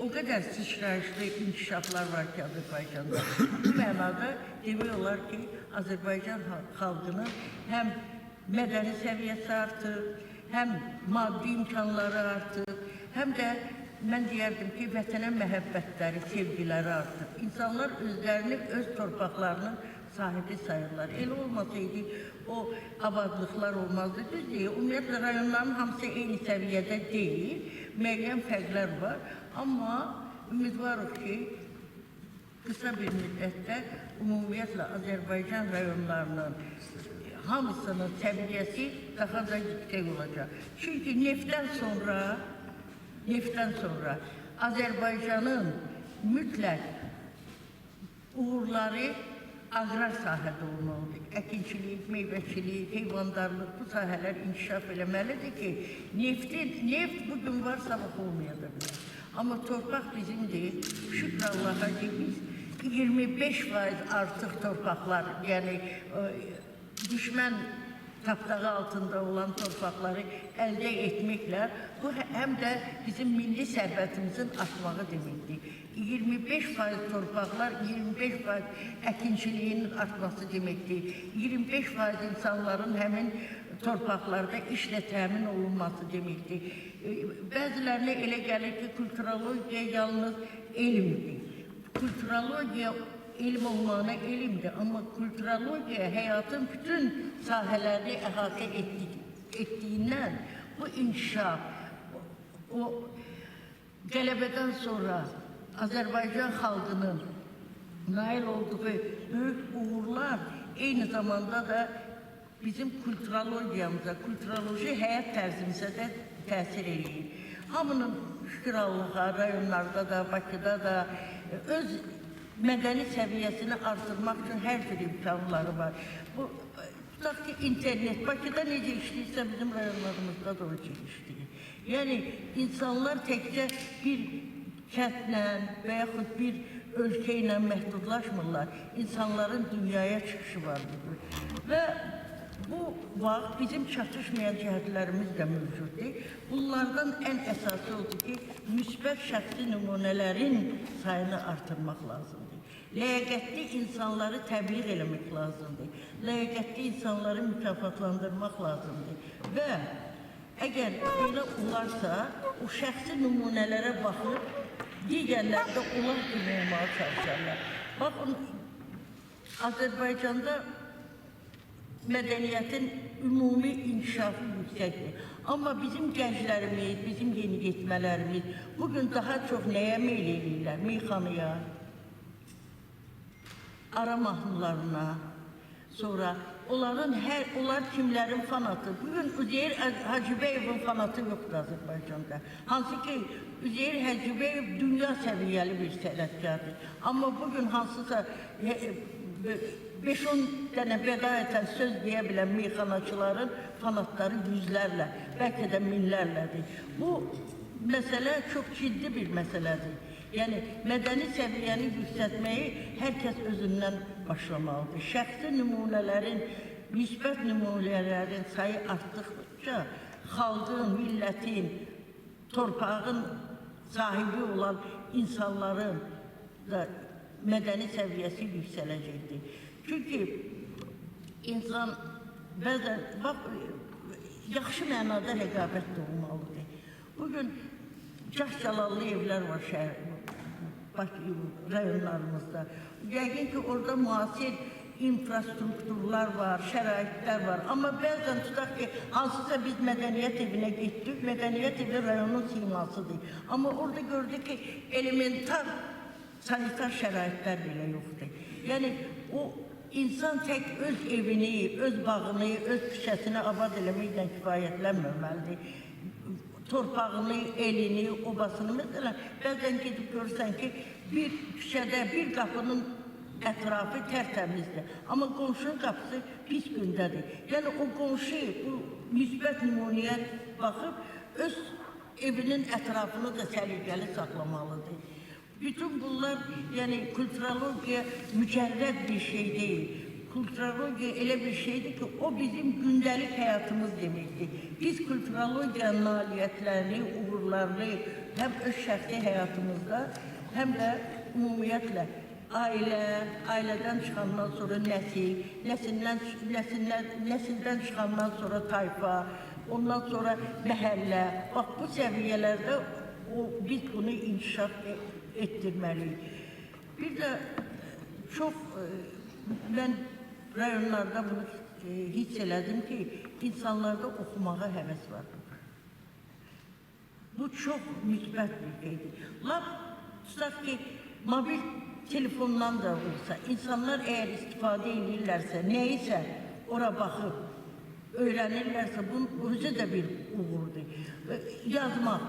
o qədər sıçrayışlı inkişaflar var ki Azərbaycanda. Bu mənada demək olar ki, Azərbaycan xalqının həm mədəni səviyyəsi artır, həm maddi imkanları artır, həm də mən deyərdim ki, vətənə məhəbbətləri, sevgiləri artır. İnsanlar özlərini, öz torpaqlarının sahibi sayırlar. Elə olmasaydı o abadlıqlar olmazdı. Düzdür, ümumiyyətlə rayonların hamısı eyni səviyyədə deyil, müəyyən fərqlər var. Amma ümidvarıq ki, qısa bir müddətdə ümumiyyətlə Azərbaycan rayonlarının hamısının səviyyəsi daha da yüksək olacaq. Çünki neftdən sonra Azərbaycanın mütləq uğurları aqrar sahədə olmalıdır. Əkinçilik, meyvəçilik, heyvandarlıq bu sahələr inkişaf eləməlidir ki, neft bugün var, sabah olmaya da bilər. Amma torpaq bizimdir. Şükür Allah'a ki, biz 25% artıq torpaqlar, yəni düşmən tapdağı altında olan torpaqları əldə etməklə bu həm də bizim milli sərvətimizin artmağı deməkdir. 25% torpaqlar, 25% əkinçiliyin artması deməkdir. 25% insanların həmin torpaqlarda işlə təmin olunması deməkdir. Bəzilərinə elə gəlir ki, kulturologiya yalnız elmdir. Kulturologiya elm olmağına elmdir, amma kulturologiya həyatın bütün sahələrini əhatə etdiyindən bu inkişaf, o qələbədən sonra Azərbaycan xalqının nail olduğu böyük uğurlar eyni zamanda da bizim kulturologiyamıza, kulturoloji həyat tərzimizə də təsir edir. Hamının şükür Allah'a rayonlarda da, Bakıda da öz mədəni səviyyəsini artırmaq üçün hər bir imkanları var. Bu, tutaq ki, internet Bakıda necə işləyirsə bizim rayonlarımızda da o işləyir. Yəni, insanlar təkcə bir kəndlə və yaxud bir ölkə ilə məhdudlaşmırlar. İnsanların dünyaya çıxışı var budur. Və bu vaxt bizim çatışmayan cəhətlərimiz də mövcuddur. Bunlardan ən əsası odur ki, müsbət şəxsi nümunələrin sayını artırmaq lazımdır. Ləyaqətli insanları təbliğ eləmək lazımdır. Ləyaqətli insanları mükafatlandırmaq lazımdır. Və əgər belə olarsa, o şəxsi nümunələrə baxıb, digərlər də onlar kimi olmağa çalışarlar. Baxın, Azərbaycanda mədəniyyətin ümumi inkişafı yüksəkdir. Amma bizim gənclərimiz, bizim yeniyetmələrimiz bugün daha çox nəyə meyl edirlər? Meyxanaya, ara mahnılarına, sonra onlar kimlərin fanatı? Bugün Üzeyir Hacıbəyevin fanatı yoxdur Azərbaycanda. Hansı ki, Üzeyir Hacıbəyev dünya səviyyəli bir sənətkardır. Amma bugün hansısa 5-10 dənə vəda etən söz deyə bilən meyxanaçıların fanatları yüzlərlə, bəlkə də minlərlədir. Bu məsələ çox ciddi bir məsələdir. Yəni, mədəni səviyyəni yüksəltməyi hər kəs özündən başlamalıdır. Şəxsi nümunələrin, müsbət nümunələrin sayı artdıqca xalqın, millətin, torpağın sahibi olan insanların da mədəni səviyyəsi yüksələcəkdir. Çünki insan bəzən, yaxşı mənada rəqabət də olmalıdır. Bugün Cahcalallı evlər var rayonlarımızda. Yəqin ki, orada müasir infrastrukturlar var, şəraitlər var. Amma bəzən tutaq ki, hansısa biz mədəniyyət evinə getdik, mədəniyyət evi rayonun simasıdır. Amma orada gördük ki, elementar sanitar şəraitlər belə yoxdur. Yəni, o insan tək öz evini, öz bağını, öz küçəsini abad eləməklə kifayətlənməməlidir. Torpağını, elini, obasını, məsələn, bəzən gedib görürsən ki, bir küçədə, bir qapının ətrafı tərtəmizdir. Amma qonşunun qapısı pis gündədir. Yəni, o qonşu bu müsbət nümunəyə baxıb, öz evinin ətrafını da səliqəli saxlamalıdır. Bütün bunlar, yəni, kulturologiya mücərrəd bir şey deyil. Kulturologiya elə bir şeydir ki, o bizim gündəlik həyatımız deməkdir. Biz kulturologiyanın nailiyyətlərini, uğurlarını həm öz şəxsi həyatımızda, həm də ümumiyyətlə ailədən çıxandan sonra nəsil, nəsildən çıxandan sonra tayfa, ondan sonra məhəllə, bax bu səviyyələrdə biz bunu inkişaf etdirməliyik. Bir də çox, mən rayonlarda bunu hiss elədim ki, insanlarda oxumağa həvəs var. Bu çox müsbət bir şeydir. Lap tutaq ki, mobil telefondan da olsa, insanlar əgər istifadə edirlərsə, nəyisə ora baxıb öyrənirlərsə, bunun özü də bir uğurdur. Yazmaq.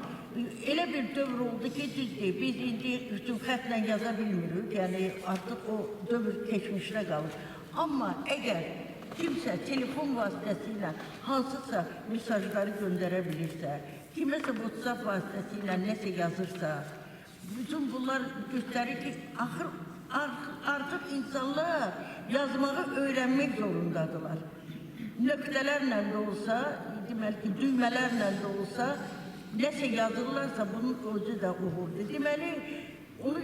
elə bir dövr oldu ki, düzdür, biz indi bütün xətlə yaza bilmirik, yəni artıq o dövr keçmişdə qalır. Amma əgər kimsə telefon vasitəsilə hansısa mesajları göndərə bilirsə, kiməsə WhatsApp vasitəsilə nəsə yazırsa, bütün bunlar göstərir ki, artıq insanlar yazmağı öyrənmək zorundadılar. Nöqtələrlə də olsa, deməli ki, düymələrlə də olsa, nəsə yazırlarsa bunun özü də uğurdur. Deməli, onu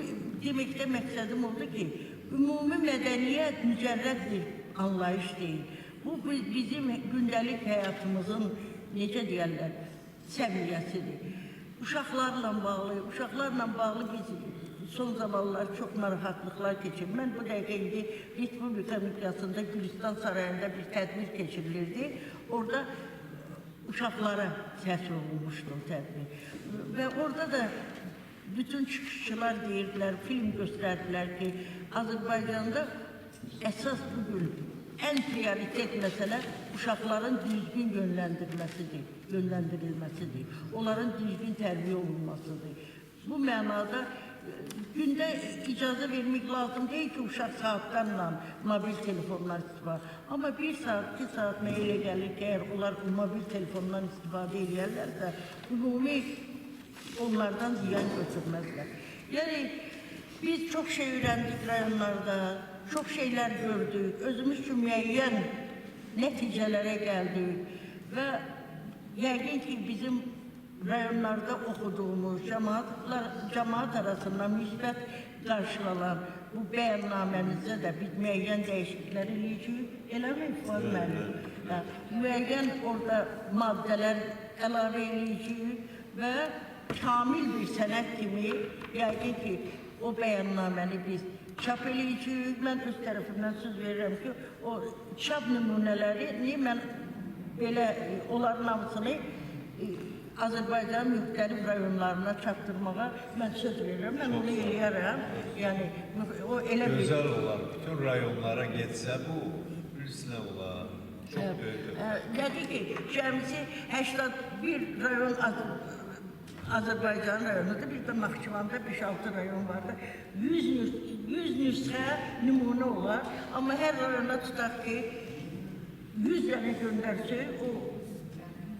deməkdə məqsədim oldu ki, ümumi mədəniyyət mücərrəd bir anlayış deyil. Bu bizim gündəlik həyatımızın, necə deyərlər, səviyyəsidir. Uşaqlarla bağlı biz son zamanlar çox narahatlıqlar keçir. Mən bu dəqiqə indi Respublika miqyasında Gülüstan Sarayında bir tədbir keçirilirdi. Orada uşaqlara səs olunmuşdu tədbir. Və orada da bütün çıxışçılar deyirdilər, film göstərdilər ki, Azərbaycanda əsas bugün ən prioritet məsələ uşaqların düzgün yönləndirilməsidir. Onların düzgün tərbiyə olunmasıdır. Bu mənada gündə icazə vermək lazım deyil ki, uşaq saatlarla mobil telefonlar istifadə. Amma 1 saat, 2 saat nə elə gəlir ki, əgər onlar mobil telefondan istifadə edirlərsə, ümumi onlardan ziyan götürməzlər. Yəni, biz çox şey öyrəndik rayonlarda, çox şeylər gördük, özümüz üçün müəyyən nəticələrə gəldik və yəqin ki, bizim rayonlarda oxuduğumuz, cəmaat arasında müsbət qarşılanan bu bəyannaməmizdə də biz müəyyən dəyişikliklər eləyəcəyik, eləmi Fuad müəllim? Müəyyən orada maddələr əlavə eləyəcəyik və kamil bir sənət kimi, yəqin ki, o bəyannaməni biz çap eləyəcəyik. Mən öz tərəfimdən söz verirəm ki, o çap nümunələrini mən belə onların hamısını Azərbaycanın müxtəlif rayonlarına çatdırmağa mən söz verirəm, mən onu eləyərəm. Yəni, o elə bir... Gözəl olar, bütün rayonlara getsə bu, birisine olar, çox böyük. Dedi ki, cəmisi 81 rayon Azərbaycan rayonudur, bir də Naxçıvanda 5-6 rayon vardır. 100 nüsxə nümunə olar, amma hər rayona tutaq ki, 100 dənə göndərsə, o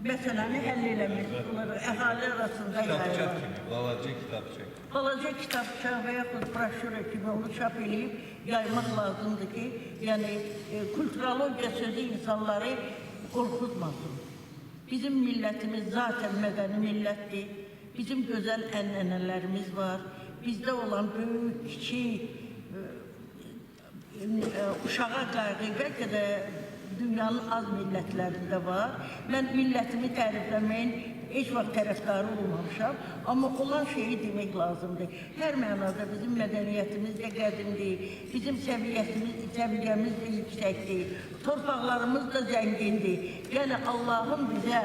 məsələni həll eləmək olaraq əhali arasında Kitabça yayılır. kimi, balaca kitabça. Balaca kitabça və yaxud broşura kimi onu çap edib yaymaq lazımdır ki, yəni kulturologiya sözü insanları qorxutmasın. Bizim millətimiz zaten mədəni millətdir, bizim gözəl ənənələrimiz var, bizdə olan böyük, kiçik, uşağa qayğı bəlkə də dünyanın az millətlərində var. Mən millətimi tərifləməyin heç vaxt tərəfdarı olmamışam, amma olan şeyi demək lazımdır. Hər mənada bizim mədəniyyətimiz də qədimdir, bizim səviyyəmiz də yüksəkdir, torpaqlarımız da zəngindir. Yəni Allahın bizə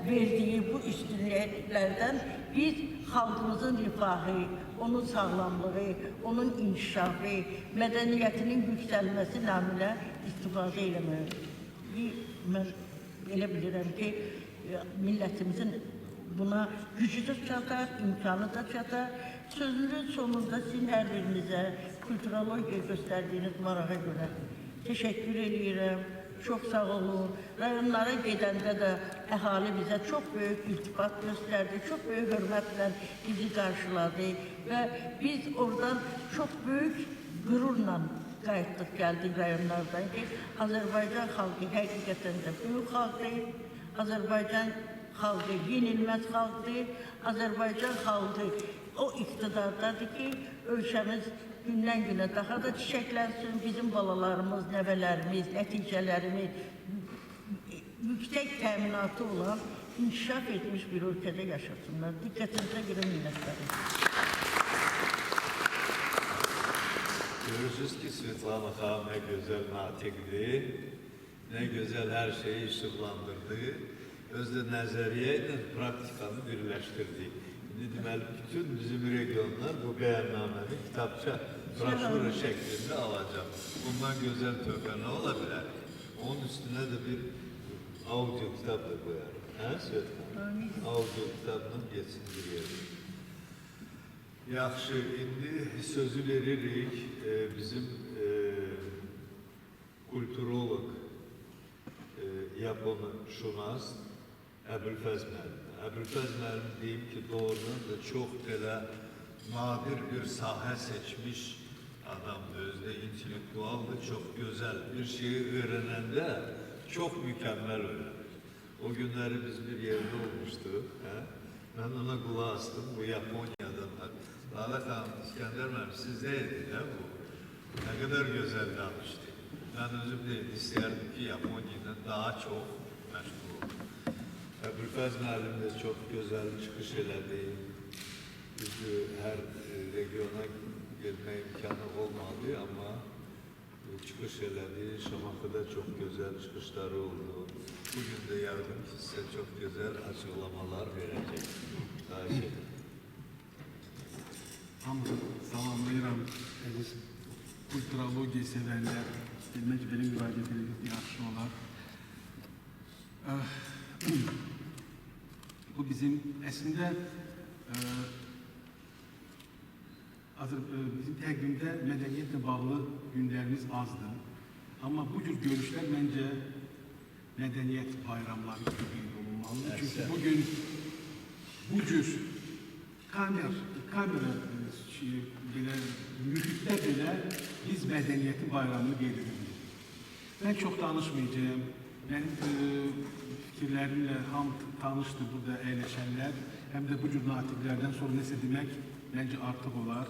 verdiyi bu üstünlüklərdən biz xalqımızın rifahı, onun sağlamlığı, onun inkişafı, mədəniyyətinin yüksəlməsi naminə istifadə eləməliyik. Mən elə bilirəm ki, millətimizin buna gücü də çatar, imkanı da çatar. Sözünün sonunda sizin hər birinizə kulturologiya göstərdiyiniz marağa görə təşəkkür edirəm. Çox sağ olun. Rayonlara gedəndə də əhali bizə çox böyük iltifat göstərdi, çox böyük hörmətlə bizi qarşıladı və biz oradan çox böyük qürurla qayıtdıq, gəldik rayonlardan ki, Azərbaycan xalqı həqiqətən də böyük xalqdır, Azərbaycan xalqı yenilməz xalqdır, Azərbaycan xalqı o iqtidardadır ki, ölkəmiz gündən günə daha da çiçəklənsin, bizim balalarımız, nəvələrimiz, nəticələrimiz yüksək təminatı olan, inkişaf etmiş bir ölkədə yaşasınlar. Diqqətinizə görə minnətlərim. Görürsünüz ki, Svetlana xanım ne güzel natikdi, ne güzel her şeyi işıqlandırdı. Özde nəzəriyə ilə praktikanı birləşdirdi. İndi deməli, bütün bizim regionlar bu bəyannaməni kitapça, broşura şeklinde alacak. Bundan güzel töhfə ne olabilir? Onun üstüne de bir audio kitap da koyar. Hə, Svetlan? Audio kitabından geçsin bir yere. Yaxşı, indi sözü veririk bizim kulturolog, Yaponşünas Əbülfəz müəllim. Əbülfəz müəllim deyim ki, doğrudan da çox belə nadir bir sahə seçmiş adamdır, özdə intellektualdır, çox gözəl bir şeyi öğrenəndə çox mükəmməl öğrenir. O günləri biz bir yerde olmuştuk. Ben ona kulağı astım, bu Japonya'dan. Lala Hanım, İskender müəllim, sizdeydi de bu. Ne kadar güzel danıştı. Ben özüm de isterdim ki Japonya'dan daha çok məşğul olum. Əbülfəz müəllim de çok güzel çıkış elədi. Biz her regiona gelme imkanı olmadı ama çıkış elədi. Şamaxıda çok güzel çıkışları oldu. Bugün de yardım ki size çok güzel açıklamalar verecek. Xahiş ederim. Hamı salamlayıram. Biz kulturologiya sevərlər. Demək ki, belə müraciət edək yaxşı olar. Bu bizim əslində bizim təqvimdə mədəniyyətlə bağlı günlərimiz azdır. Amma bu cür görüşlər məncə mədəniyyət bayramları kimi qeyd olunmalıdır. Çünki bugün bu cür kamera belə mühitdə belə biz mədəniyyətin bayramını qeyd edirik. Mən çox danışmayacağım. Mənim fikirlərimlə hamı tanışdır burada əyləşənlər. Həm də bu cür natiqlərdən sonra nəsə demək məncə artıq olar.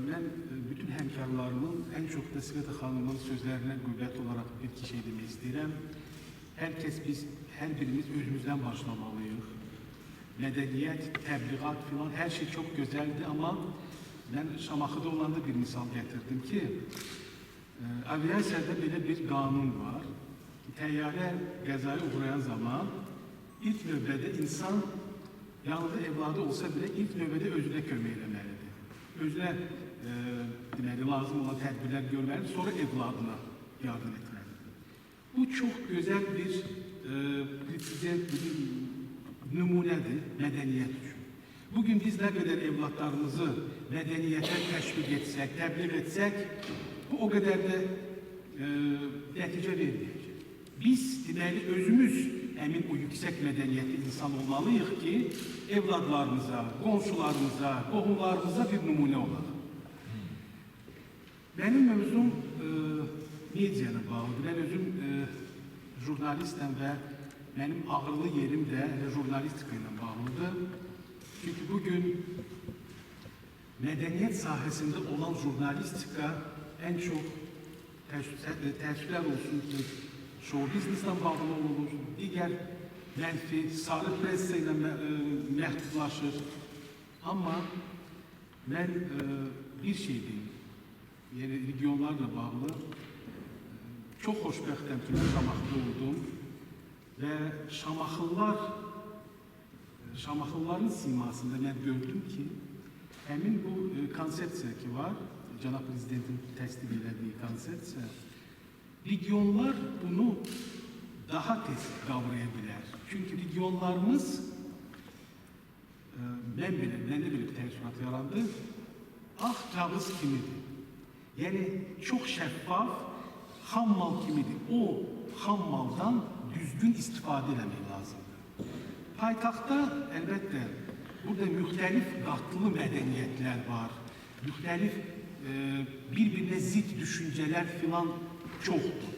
Mən bütün həmkarlarımın, ən çox da Sveta xanımın sözlərinə qüvvət olaraq bir-iki şey demək istəyirəm. Hər birimiz özümüzdən başlamalıyıq. Mədəniyyət, təbliğat filan, hər şey çox gözəldir, amma mən Şamaxıda olanda bir misal gətirdim ki, aviasiyada belə bir qanun var. Təyyarə qəzaya uğrayan zaman ilk növbədə insan yanında evladı olsa bile ilk növbədə özünə kömək eləməlidir. Özünə deməli, lazım olan tədbirlər görməlidir, sonra evladına yardım etməlidir. Bu çox gözəl bir nümunədir mədəniyyət üçün. Bugün biz nə qədər evladlarımızı mədəniyyətə təşviq etsək, təbliğ etsək, bu o qədər də nəticə verməyəcək. Biz deməli özümüz həmin o yüksək mədəniyyətli insan olmalıyıq ki, evladlarımıza, qonşularımıza, qohumlarımıza bir nümunə olaq. Mənim mövzum mediayla bağlıdır. Mən özüm jurnalistəm və mənim ağırlı yerim də jurnalistika ilə bağlıdır. Çünki bugün mədəniyyət sahəsində olan jurnalistika ən çox təəssüflər olsun ki, show bizneslə bağlı olur, digər mənfi, sarı pressa ilə məhdudlaşır. Amma mən bir şey deyim, yəni regionlarla bağlı çox xoşbəxtəm ki, Şamaxıda oldum və Şamaxılıların simasında mən gördüm ki, həmin bu konsepsiya ki var, Cənab Prezidentin təsdiq elədiyi konsepsiya, regionlar bunu daha tez qavraya bilər. Çünki regionlarımız məndə belə bir təəssürat yarandı, ağ kağız kimidir. Yəni, çox şəffaf, xam mal kimidir. O xam maldan düzgün istifadə eləmək lazımdır. Paytaxtda əlbəttə burada müxtəlif qatlı mədəniyyətlər var, müxtəlif bir-birinə zid düşüncələr filan çoxdur.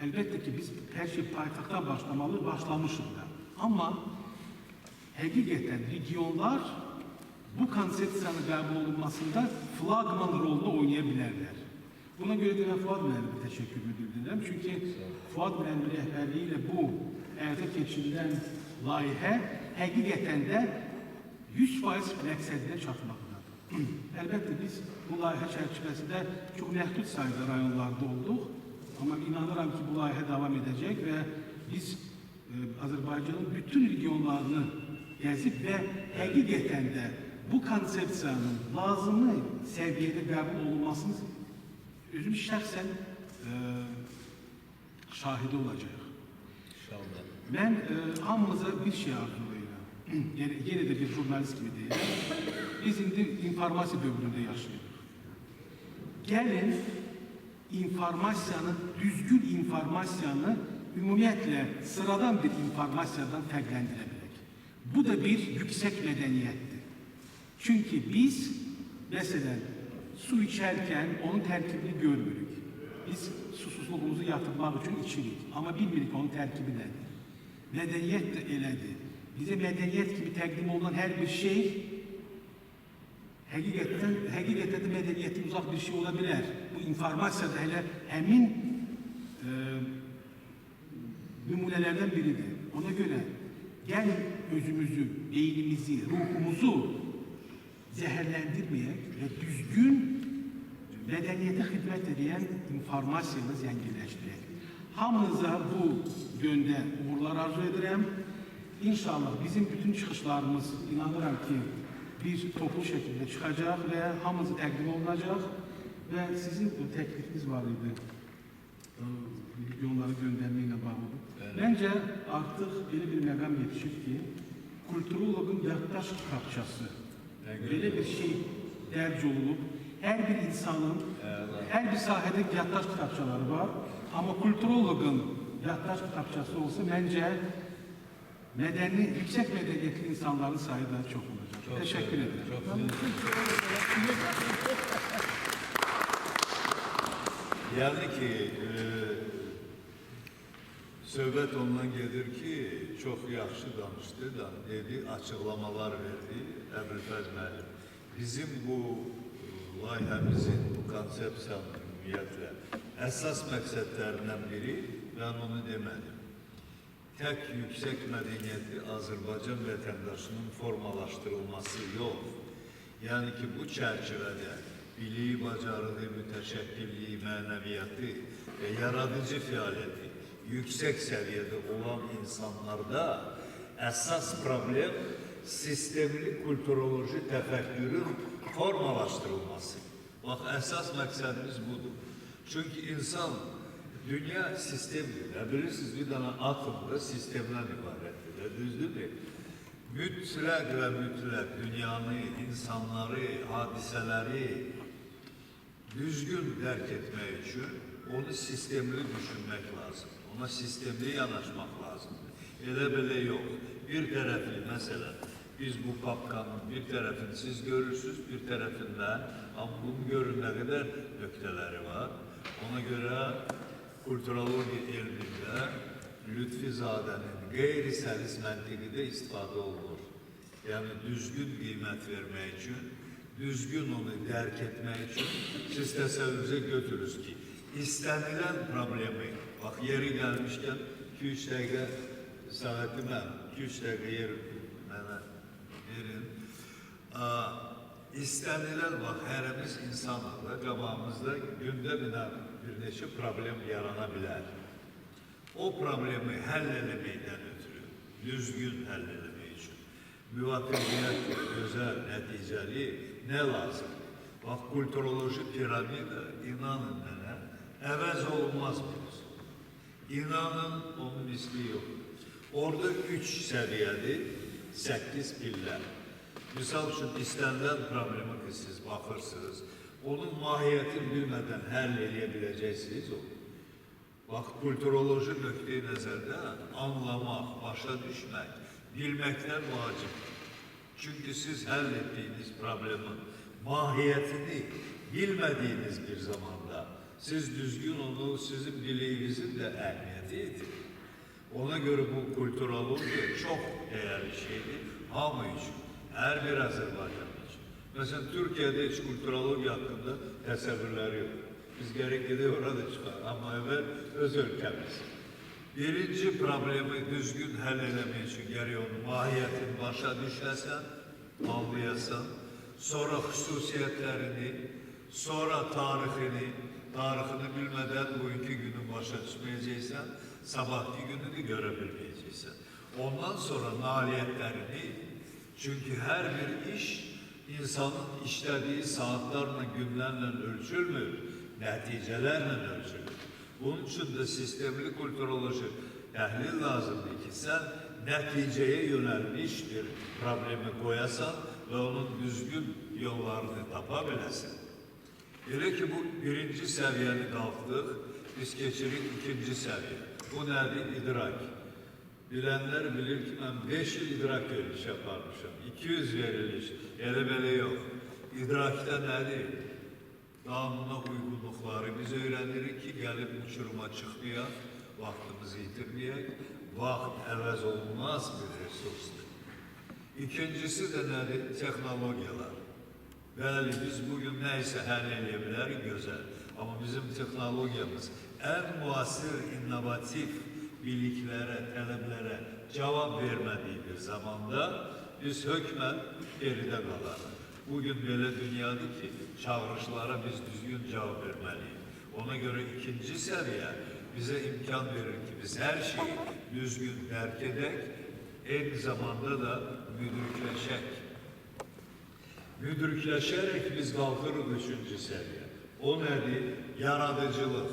Əlbəttə ki, biz hər şey paytaxtdan başlamalıyıq, başlamışıq da. Amma həqiqətən regionlar bu konsepsiyanın qəbul olunmasında flagman rolunu oynaya bilərlər. Buna görə də mən Fuad müəllimə təşəkkür bildirirəm. Çünki Fuad müəllimin rəhbərliyi ilə bu həyata keçirilən layihə həqiqətən də 100% məqsədinə çatmaqdadır. Əlbəttə biz bu layihə çərçivəsində çox məhdud sayıda rayonlarda olduq. Amma inanıram ki, bu layihə davam edəcək və biz Azərbaycanın bütün regionlarını gəzib və həqiqətən də bu konsepsiyanın lazımlı səviyyədə qəbul olunmasını özüm şəxsən şahidi olacaq. İnşallah. Ben hamımıza bir şey arzulayıram. Yine de bir jurnalist gibi değil. Biz indi informasiya dövründə yaşayırıq. Gəlin informasiyanı, düzgün informasiyanı ümumiyyətlə sıradan bir informasiyadan fərqləndirə bilək. Bu da bir yüksək mədəniyyətdir. Çünki biz, məsələn, su içərkən onun tərkibini görmürük. Biz susuzluğumuzu yatırmaq üçün içirik, amma bilmirik onun tərkibi nədir. Mədəniyyət də elədir. Bizə mədəniyyət kimi təqdim olunan hər bir şey həqiqətən də mədəniyyətdən uzaq bir şey ola bilər. Bu informasiya da hələ həmin nümunələrdən biridir. Ona görə gəlin özümüzü, beynimizi, ruhumuzu zəhərləndirməyək və düzgün mədəniyyətə xidmət edən informasiyanı zənginləşdirək. Hamınıza bu yöndə uğurlar arzu edirəm. İnşallah bizim bütün çıxışlarımız inanıram ki bir toplu şəkildə çıxacaq və hamınıza təqdim olunacaq və sizin bu təklifiniz var idi. Milyonları göndərməklə bağlı. Məncə artıq belə bir məqam yetişib ki, kulturologun yaddaş kitabçası belə bir şey dərc olunub. Hər bir insanın, hər bir sahədə yaddaş kitabçaları var. Amma kulturologun yaddaş kitabçası olsa məncə mədəni, yüksək mədəniyyətli insanların sayı da çox olacaq. Təşəkkür ederim. Yani ki söhbət ondan gedir ki, çox yaxşı danışdı, dedi, açıqlamalar verdi Əbülfəz müəllim. Bizim bu layihəmizin, bu konsepsiyanın ümumiyyətlə əsas məqsədlərindən biri, mən onu demədim. Tək yüksək mədəniyyətli Azərbaycan vətəndaşının formalaşdırılması yox. Yəni ki, bu çərçivədə biliyi, bacarığı, mütəşəkkilliyi, mənəviyyatı və yaradıcı fəaliyyəti yüksək səviyyədə olan insanlarda əsas problem sistemli kulturoloji təfəkkürün formalaşdırılması. Bax, əsas məqsədimiz budur. Çünki insan, dünya sistemdir. Bilirsiniz, bir dana atom da sistemdən ibarətdir. Düzdür? Mütləq və mütləq dünyanı, insanları, hadisələri düzgün dərk etmək üçün onu sistemli düşünmək lazımdır. Ona sistemli yanaşmaq lazımdır. Elə belə yox. Bir tərəfli, məsələn, biz bu papkanın bir tərəfini siz görürsünüz, bir tərəfindən, amma bunun görün nə qədər nöqtələri var. Ona görə kulturologiya elmində Lütfizadənin qeyri-səlis məntiqidə istifadə olunur. Yəni, düzgün qiymət vermək üçün, düzgün onu dərk etmək üçün siz təsəvvürünüzə götürürüz ki, istənilən problemi, bax, yeri gəlmişkən 2-3 dəqiqə Səhəti mən, 2-3 dəqiqə yer mənə verin. İstənilən, bax, hərəmiz insanlıqda, qabağımızda gündə bir neçə problem yarana bilər. O problemi həll eləməkdən ötürü, düzgün həll eləmək üçün, müvafiqiyyət, gözəl, nəticəli nə lazım? Bax, kulturoloji piramida, inanın mənə, əvəz olunmaz bir. İnanın, onun misli yoxdur. Orada 3 səviyyədir, 8 pillər. Misal üçün, istənilən problemi ki, siz baxırsınız, onun mahiyyətini bilmədən həll eləyə biləcəksiniz o. Bax, kulturoloji nöqteyi nəzərdə anlamaq, başa düşmək, bilməkdən vacibdir. Çünki siz həll etdiyiniz problemin mahiyyətini bilmədiyiniz bir zamanda siz düzgün onu sizin biliyinizin də əhəmiyyəti edir. Ona görə bu kulturologiya çox dəyərli şeydir, hamı üçün, hər bir Azərbaycan üçün. Məsələn, Türkiyədə heç kulturologiya haqqında təsəvvürləri yox. Biz gərək gedək orada çıxar, amma əvvəl öz ölkəmiz. Birinci problemi düzgün həll eləmək üçün gərək onun mahiyyətini başa düşəsən, anlayasan, sonra xüsusiyyətlərini, sonra tarixini bilmədən bugünkü günü başa düşməyəcəksən, sabahki günü də görə bilməyəcəksən. Ondan sonra nailiyyətlərini, çünki hər bir iş insanın işlədiyi saatlarla, günlərlə ölçülmür, nəticələrlə ölçülür. Bunun üçün də sistemli kulturoloji təhlil lazımdır ki, sən nəticəyə yönəlmiş bir problemi qoyasan və onun düzgün yollarını tapa biləsən. Elə ki, bu birinci səviyyəni qalxdıq, biz keçirik ikinci səviyyə. Bu nədir? İdrak. Bilənlər bilir ki, mən 5 il idrak veriliş yaparmışam. 200 veriliş, elə belə yox. İdrakda nədir? Qanuna uyğunluqları biz öyrənirik ki, gəlib uçuruma çıxmayaq, vaxtımızı itirməyək. Vaxt əvəz olunmaz bir resursdur. İkincisi də nədir? Texnologiyalar. Bəli, biz bugün nə isə həll edə bilərik, gözəl. Amma bizim texnologiyamız ən müasir, innovativ biliklərə, tələblərə cavab vermədiyi bir zamanda biz hökmən geridə qalarıq. Bugün belə dünyadır ki, çağırışlara biz düzgün cavab verməliyik. Ona görə ikinci səviyyə bizə imkan verir ki, biz hər şeyi düzgün dərk edək, eyni zamanda da müdrikləşək. Müdrikləşərək biz qalxırıq üçüncü səviyyə. O nədir? Yaradıcılıq.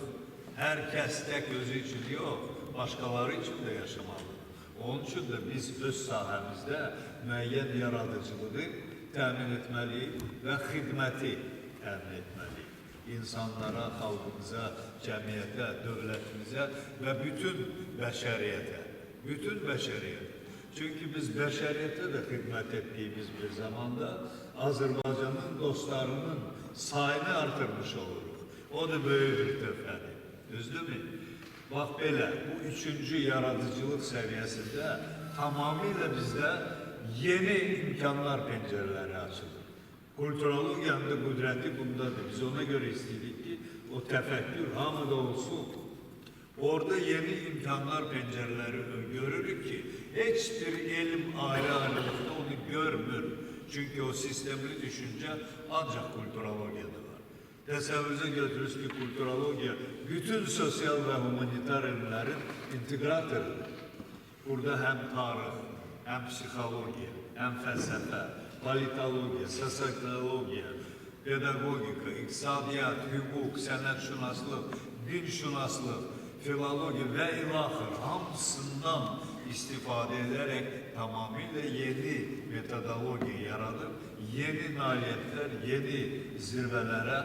Hər kəs tək özü üçün yox, başqaları üçün də yaşamalıdır. Onun üçün də biz öz sahəmizdə müəyyən yaradıcılığı təmin etməliyik və xidməti təmin etməliyik. İnsanlara, xalqımıza, cəmiyyətə, dövlətimizə və bütün bəşəriyyətə. Bütün bəşəriyyətə. Çünki biz bəşəriyyətə də xidmət etdiyimiz bir zamanda Azərbaycanın dostlarının sayını artırmış oluruq. O da böyük bir töhfədir. Düzdürmü? Bax belə, bu üçüncü yaradıcılıq səviyyəsində tamamilə bizdə yeni imkanlar pəncərələri açılır. Kulturologiyanın da qüdrəti bundadır. Biz ona görə istəyirik ki, o təfəkkür hamıda olsun. Orada yeni imkanlar pəncərələri görürük ki, heç bir elm ayrı-ayrılıqda onu görmür. Çünki o sistemli düşüncə ancaq kulturologiyada var. Təsəvvürünüzə götürürüz ki, kulturologiya bütün sosial və humanitar elmlərin inteqratorudur. Burada həm tarix, həm psixologiya, həm fəlsəfə, politologiya, sosiologiya, pedagogika, iqtisadiyyat, hüquq, sənətşünaslıq, dinşünaslıq, filologiya və ilaxır hamısından istifadə edərək tamamilə yeni metodologiya yaradıb, yeni nailiyyətlər, yeni zirvələrə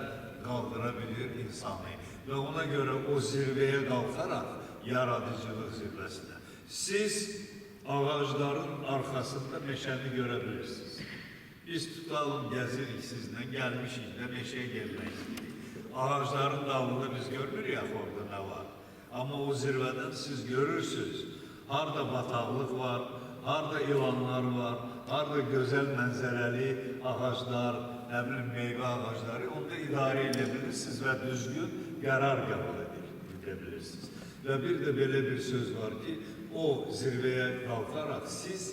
qaldıra bilir insanı. Və ona görə o zirvəyə qalxaraq yaradıcılıq zirvəsinə. Siz ağacların arxasında meşəni görə bilirsiniz. Biz tutalım, gəzirik sizlə, gəlmişik də meşəyə gelmək istəyirik. Ağacların dalında biz görmürük ya, orada nə var. Amma o zirvədən siz görürsünüz. Harada bataqlıq var, harada ilanlar var, harada gözəl mənzərəli ağaclar, nə bilim, meyvə ağacları, onda idarə edə bilirsiniz və düzgün qərar qəbul edə bilirsiniz. Və bir də belə bir söz var ki, o zirvəyə qalxaraq siz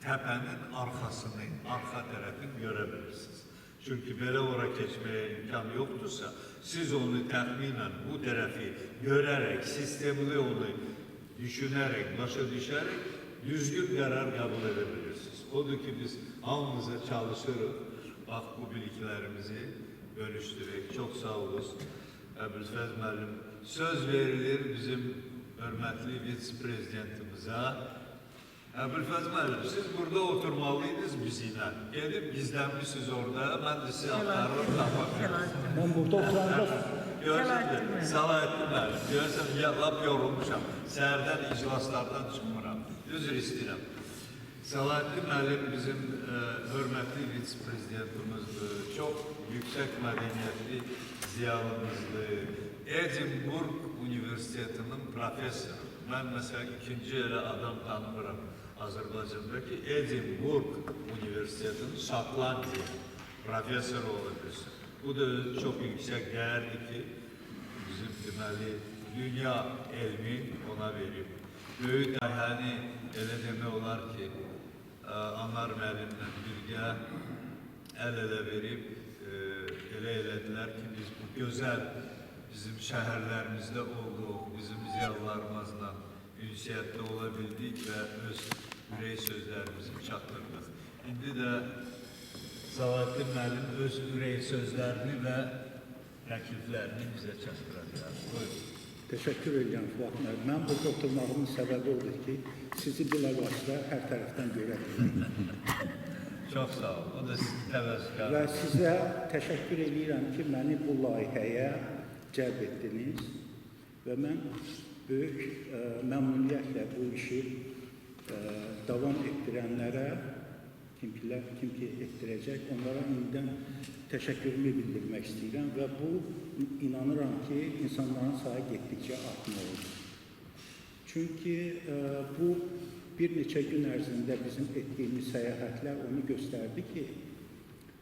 təpənin arxasını, arxa tərəfini görə bilirsiniz. Çünki belə ora keçməyə imkan yoxdursa, siz onu təxminən bu tərəfi görərək, sistemli onu düşünərək, başa düşərək, düzgün qərar qəbul edə bilirsiniz. Odur ki, biz hamımıza çalışırıq, bax bu biliklərimizi bölüşdürək. Çox sağ olun, Əbülfəz müəllim. Söz verilir bizim hörmətli vitse-prezidentimizə. Əbülfəz müəllim, siz burada oturmalıydınız bizimlə. Gedib gizlənmişsiniz orada, mən də sizi axtarırım, tapamıyorum. Ben burada oturanda Görürsən, Səlahattin müəllim, görürsən, lap yorulmuşam. Səhərdən iclaslardan çıxmıram. Üzr istəyirəm. Səlahattin müəllim bizim hörmətli vitse-prezidentimizdir. Çox yüksək mədəniyyətli ziyalımızdır. Edinburgh Universitetinin professoru. Mən məsələn ikinci elə adam tanımıram Azərbaycandakı Edinburgh Universitetinin Şotlandiya professoru olabilirsin. Bu da çox yüksək dəyərdir ki, bizim deməli dünya elmi ona verib. Böyük dəyəni elə demək olar ki, Anar müəllimlə birgə əl-ələ verib, elə elədilər ki, biz bu gözəl bizim şəhərlərimizdə olduq, bizim ziyalılarımızla ünsiyyətdə ola bildik və öz ürək sözlərimizi çatdırdıq. İndi də Səlahattin müəllim öz ürək sözlərini və təkliflərini bizə çatdıracaq. Buyurun. Təşəkkür edirəm Fuad müəllim. Mən burada oturmağımın səbəbi odur ki, sizi bilavasitə hər tərəfdən görə biləm. Çox sağ ol. O da təvəzzükar. Və sizə təşəkkür edirəm ki, məni bu layihəyə cəlb etdiniz və mən böyük məmnuniyyətlə bu işi davam etdirənlərə, kim ki etdirəcək, onlara indidən təşəkkürümü bildirmək istəyirəm və bu inanıram ki, insanların sayı getdikcə artmalıdır. Çünki bu bir neçə gün ərzində bizim etdiyimiz səyahətlər onu göstərdi ki,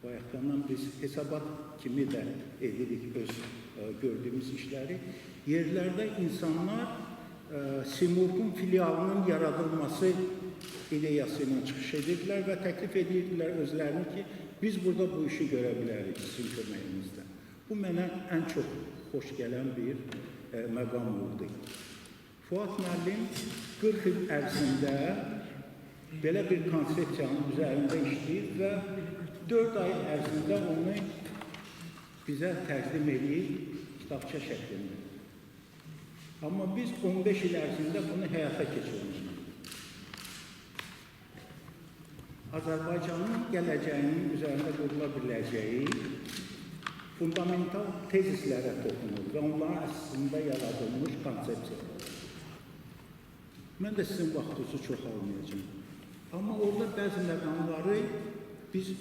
bayaqdan biz hesabat kimi də edirik öz gördüyümüz işləri. Yerlərdə insanlar Simurqun filialının yaradılması ideyası ilə çıxış edirlər və təklif edirdilər özlərini ki, biz burada bu işi görə bilərik sizin köməyinizlə. Bu mənə ən çox xoş gələn bir məqam oldu. Fuad müəllim 40 il ərzində belə bir konsepsiyanın üzərində işləyir və 4 ay ərzində onu bizə təqdim edib kitabça şəklində. Amma biz 15 il ərzində bunu həyata keçirmişik. Azərbaycanın gələcəyinin üzərində qurula biləcəyi fundamental tezislərə toxunur və onların əslində yaradılmış konsepsiyalar. Mən də sizin vaxtınızı çox almayacağım. Amma orada bəzi məqamları biz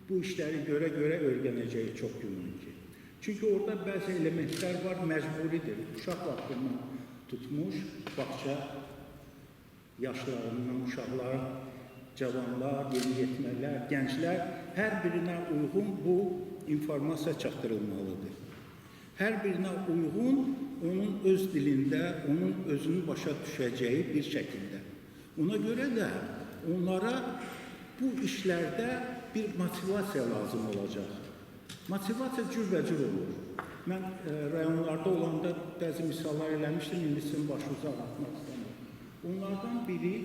bu işləri görə öyrənəcəyik çox güman ki. Çünki orada bəzi elementlər var, məcburidir. Uşaq vaxtından tutmuş, bağça yaşlarından uşaqlar, cavanlar, yeniyetmələr, gənclər hər birinə uyğun bu informasiya çatdırılmalıdır. Hər birinə uyğun, onun öz dilində, onun özünü başa düşəcəyi bir şəkildə. Ona görə də onlara bu işlərdə bir motivasiya lazım olacaq. Motivasiya cürbəcür olur. Mən rayonlarda olanda bəzi misallar eləmişdim, indi sizin başınıza ağlatmaq istəmirəm. Onlardan biri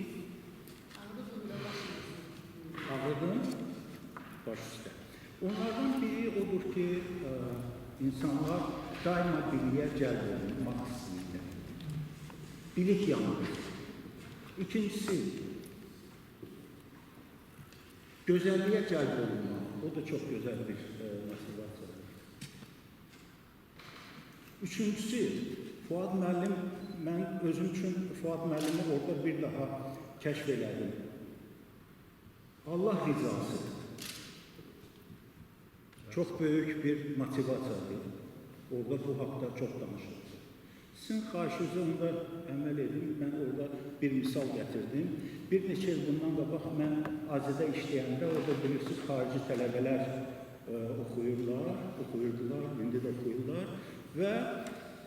ağrıdın baş üstə. Onlardan biri odur ki, insanlar daima biliyə cəlb olunmaq istəyirlər. Bilik yanılır. İkincisi, gözəlliyə cəlb olunmaq. O da çox gözəl bir motivasiyadır. Üçüncüsü, Fuad müəllim, mən özüm üçün Fuad müəllimi orada bir daha kəşf elədim. Allah rızası çox böyük bir motivasiyadır. Orada bu haqda çox danışılır. Sizin xahişinizə onda əməl edin. Mən orada bir misal gətirdim. Bir neçə il bundan qabaq mən AZ-də işləyəndə orada bilirsiniz, xarici tələbələr oxuyurdular, indi də oxuyurlar və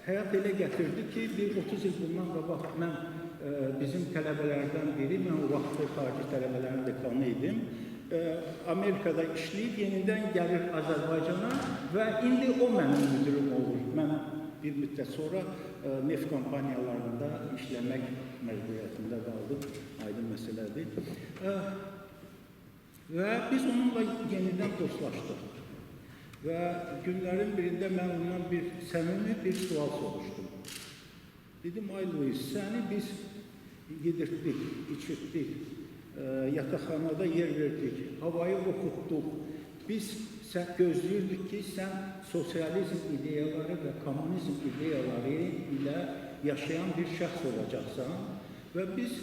həyat elə gətirdi ki, bir 30 il bundan qabaq mən bizim tələbələrdən biri, mən o vaxtı xarici tələbələrin dekanı idim. Amerikada işləyib, yenidən gəlir Azərbaycana və indi o mənim müdürüm olur. Mən bir müddət sonra neft kompaniyalarında işləmək məcburiyyətində qaldım, aydın məsələdir. Və biz onunla yenidən dostlaşdıq. Və günlərin birində mən ondan bir səmimi bir sual soruşdum. Dedim, ay Luis, səni biz yedirtdik, içirtdik, yataqxanada yer verdik, havayı okutduq. Biz gözləyirdik ki, sən sosializm ideyaları və kommunizm ideyaları ilə yaşayan bir şəxs olacaqsan və biz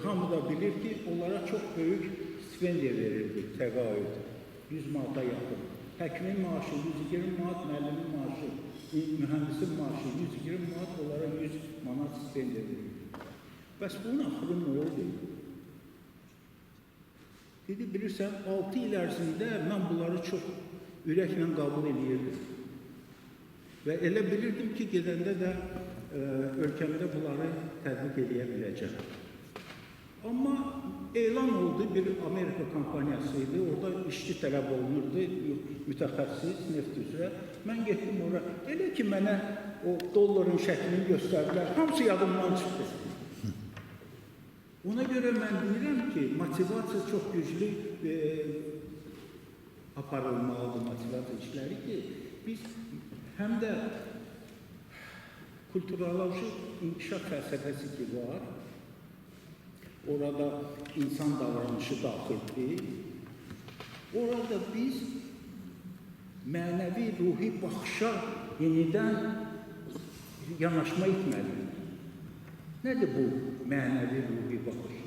hamı da bilir ki, onlara çox böyük stipendiya verirdik, təqaüd, 100 manata yaxın. Həkimin maaşı 120 manat, müəllimin maaşı, mühəndisin maaşı 120 manat, onlara 100 manat stipendiya verirdik. Bəs bunun axırı nə oldu? Dedi, bilirsən, 6 il ərzində mən bunları çox ürəklə qəbul edirdim. Və elə bilirdim ki, gedəndə də ölkəmdə bunları tətbiq edə biləcəm. Amma elan oldu, bir Amerika kompaniyası idi, orada işçi tələb olunurdu, mütəxəssis, neft üzrə. Mən getdim oraya, elə ki, mənə o dolların şəklini göstərdilər, hamısı yadımdan çıxdı. Ona görə mən deyirəm ki, motivasiya çox güclü aparılmalıdır motivasiya işləri ki, biz həm də kulturoloji inkişaf fəlsəfəsi ki var. Orada insan davranışı daxildir. Orada biz mənəvi, ruhi baxışa yenidən yanaşma etməliyik. Nədir bu mənəvi, ruhi baxış?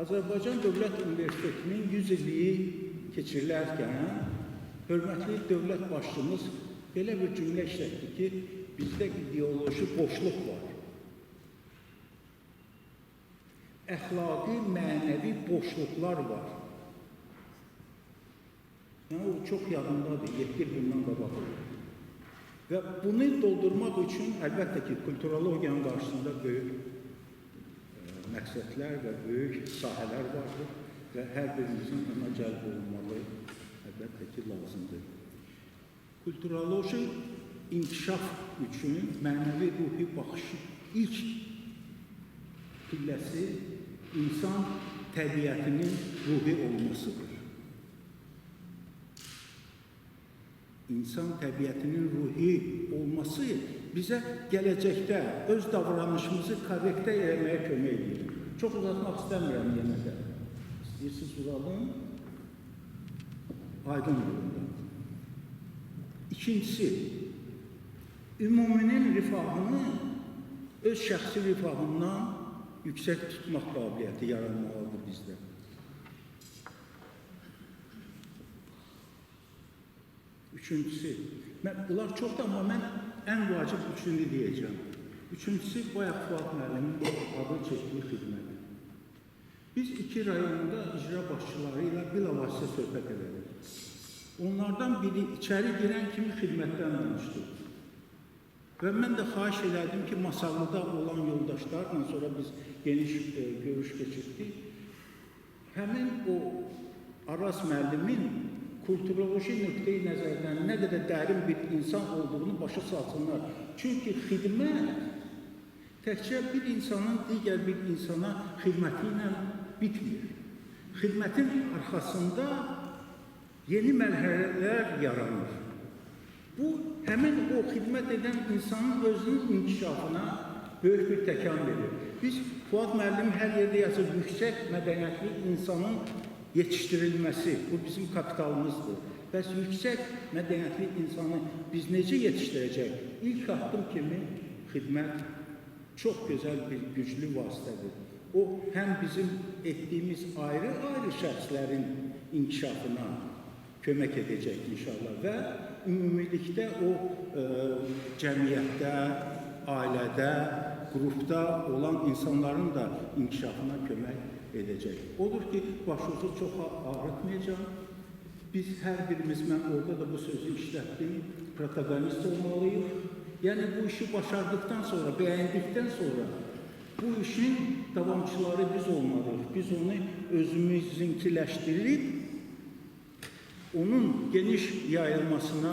Azərbaycan Dövlət Universitetinin 100 illiyi keçirilərkən hörmətli dövlət başçımız belə bir cümlə işlətdi ki, bizdə ideoloji boşluq var. Əxlaqi, mənəvi boşluqlar var. Yəni, o çox yadındadır, 7 il bundan qabaq olur. Və bunu doldurmaq üçün əlbəttə ki, kulturologiyanın qarşısında böyük məqsədlər və böyük sahələr vardır və hər birimizin ona cəlb olunmalı, əlbəttə ki, lazımdır. Kulturoloji inkişaf üçün mənəvi ruhi baxışı ilk pilləsi insan təbiətinin ruhi olmasıdır. İnsan təbiətinin ruhi olması bizə gələcəkdə öz davranışımızı korrektə eləməyə kömək edir. Çox uzatmaq istəmirəm yenə də. İstəyirsiniz uzadın, aydın yolunda. İkincisi, ümuminin rifahını öz şəxsi rifahından yüksək tutmaq qabiliyyəti yaranmalıdır bizdə. Üçüncüsü, bunlar çoxdur, amma mən ən vacib üçünü deyəcəm. Üçüncüsü, bayaq Fuad müəllimin adı çəkdiyi xidmət. Biz 2 rayonunda icra başçıları ilə bilavasitə söhbət edirik. Onlardan biri içəri girən kimi xidmətdən danışdı. Və mən də xahiş elədim ki, Masallıda olan yoldaşlarla sonra biz geniş görüş keçirdik. Həmin o Aras müəllimin kulturoloji nöqteyi nəzərdən nə qədər dərin bir insan olduğunu başa salsınlar. Çünki xidmət təkcə bir insanın digər bir insana xidməti ilə bitmir. Xidmətin arxasında yeni mərhələlər yaranır. Bu, həmin o xidmət edən insanın özünün inkişafına böyük bir təkan verir. Biz, Fuad müəllim hər yerdə yazır, yüksək mədəniyyətli insanın yetişdirilməsi, bu bizim kapitalımızdır. Bəs yüksək mədəniyyətli insanı biz necə yetişdirəcək? İlk addım kimi xidmət çox gözəl bir güclü vasitədir. O, həm bizim etdiyimiz ayrı-ayrı şəxslərin inkişafına kömək edəcək inşallah və ümumilikdə o cəmiyyətdə, ailədə, qrupda olan insanların da inkişafına kömək edəcək. Odur ki, başınızı çox ağrıtmayacaq. Biz hər birimiz, mən orada da bu sözü işlətdim, protagonist olmalıyıq. Yəni, bu işi başardıktan sonra, bəyəndikdən sonra bu işin davamçıları biz olmalıyıq. Biz onu özümüzünkiləşdirib, onun geniş yayılmasına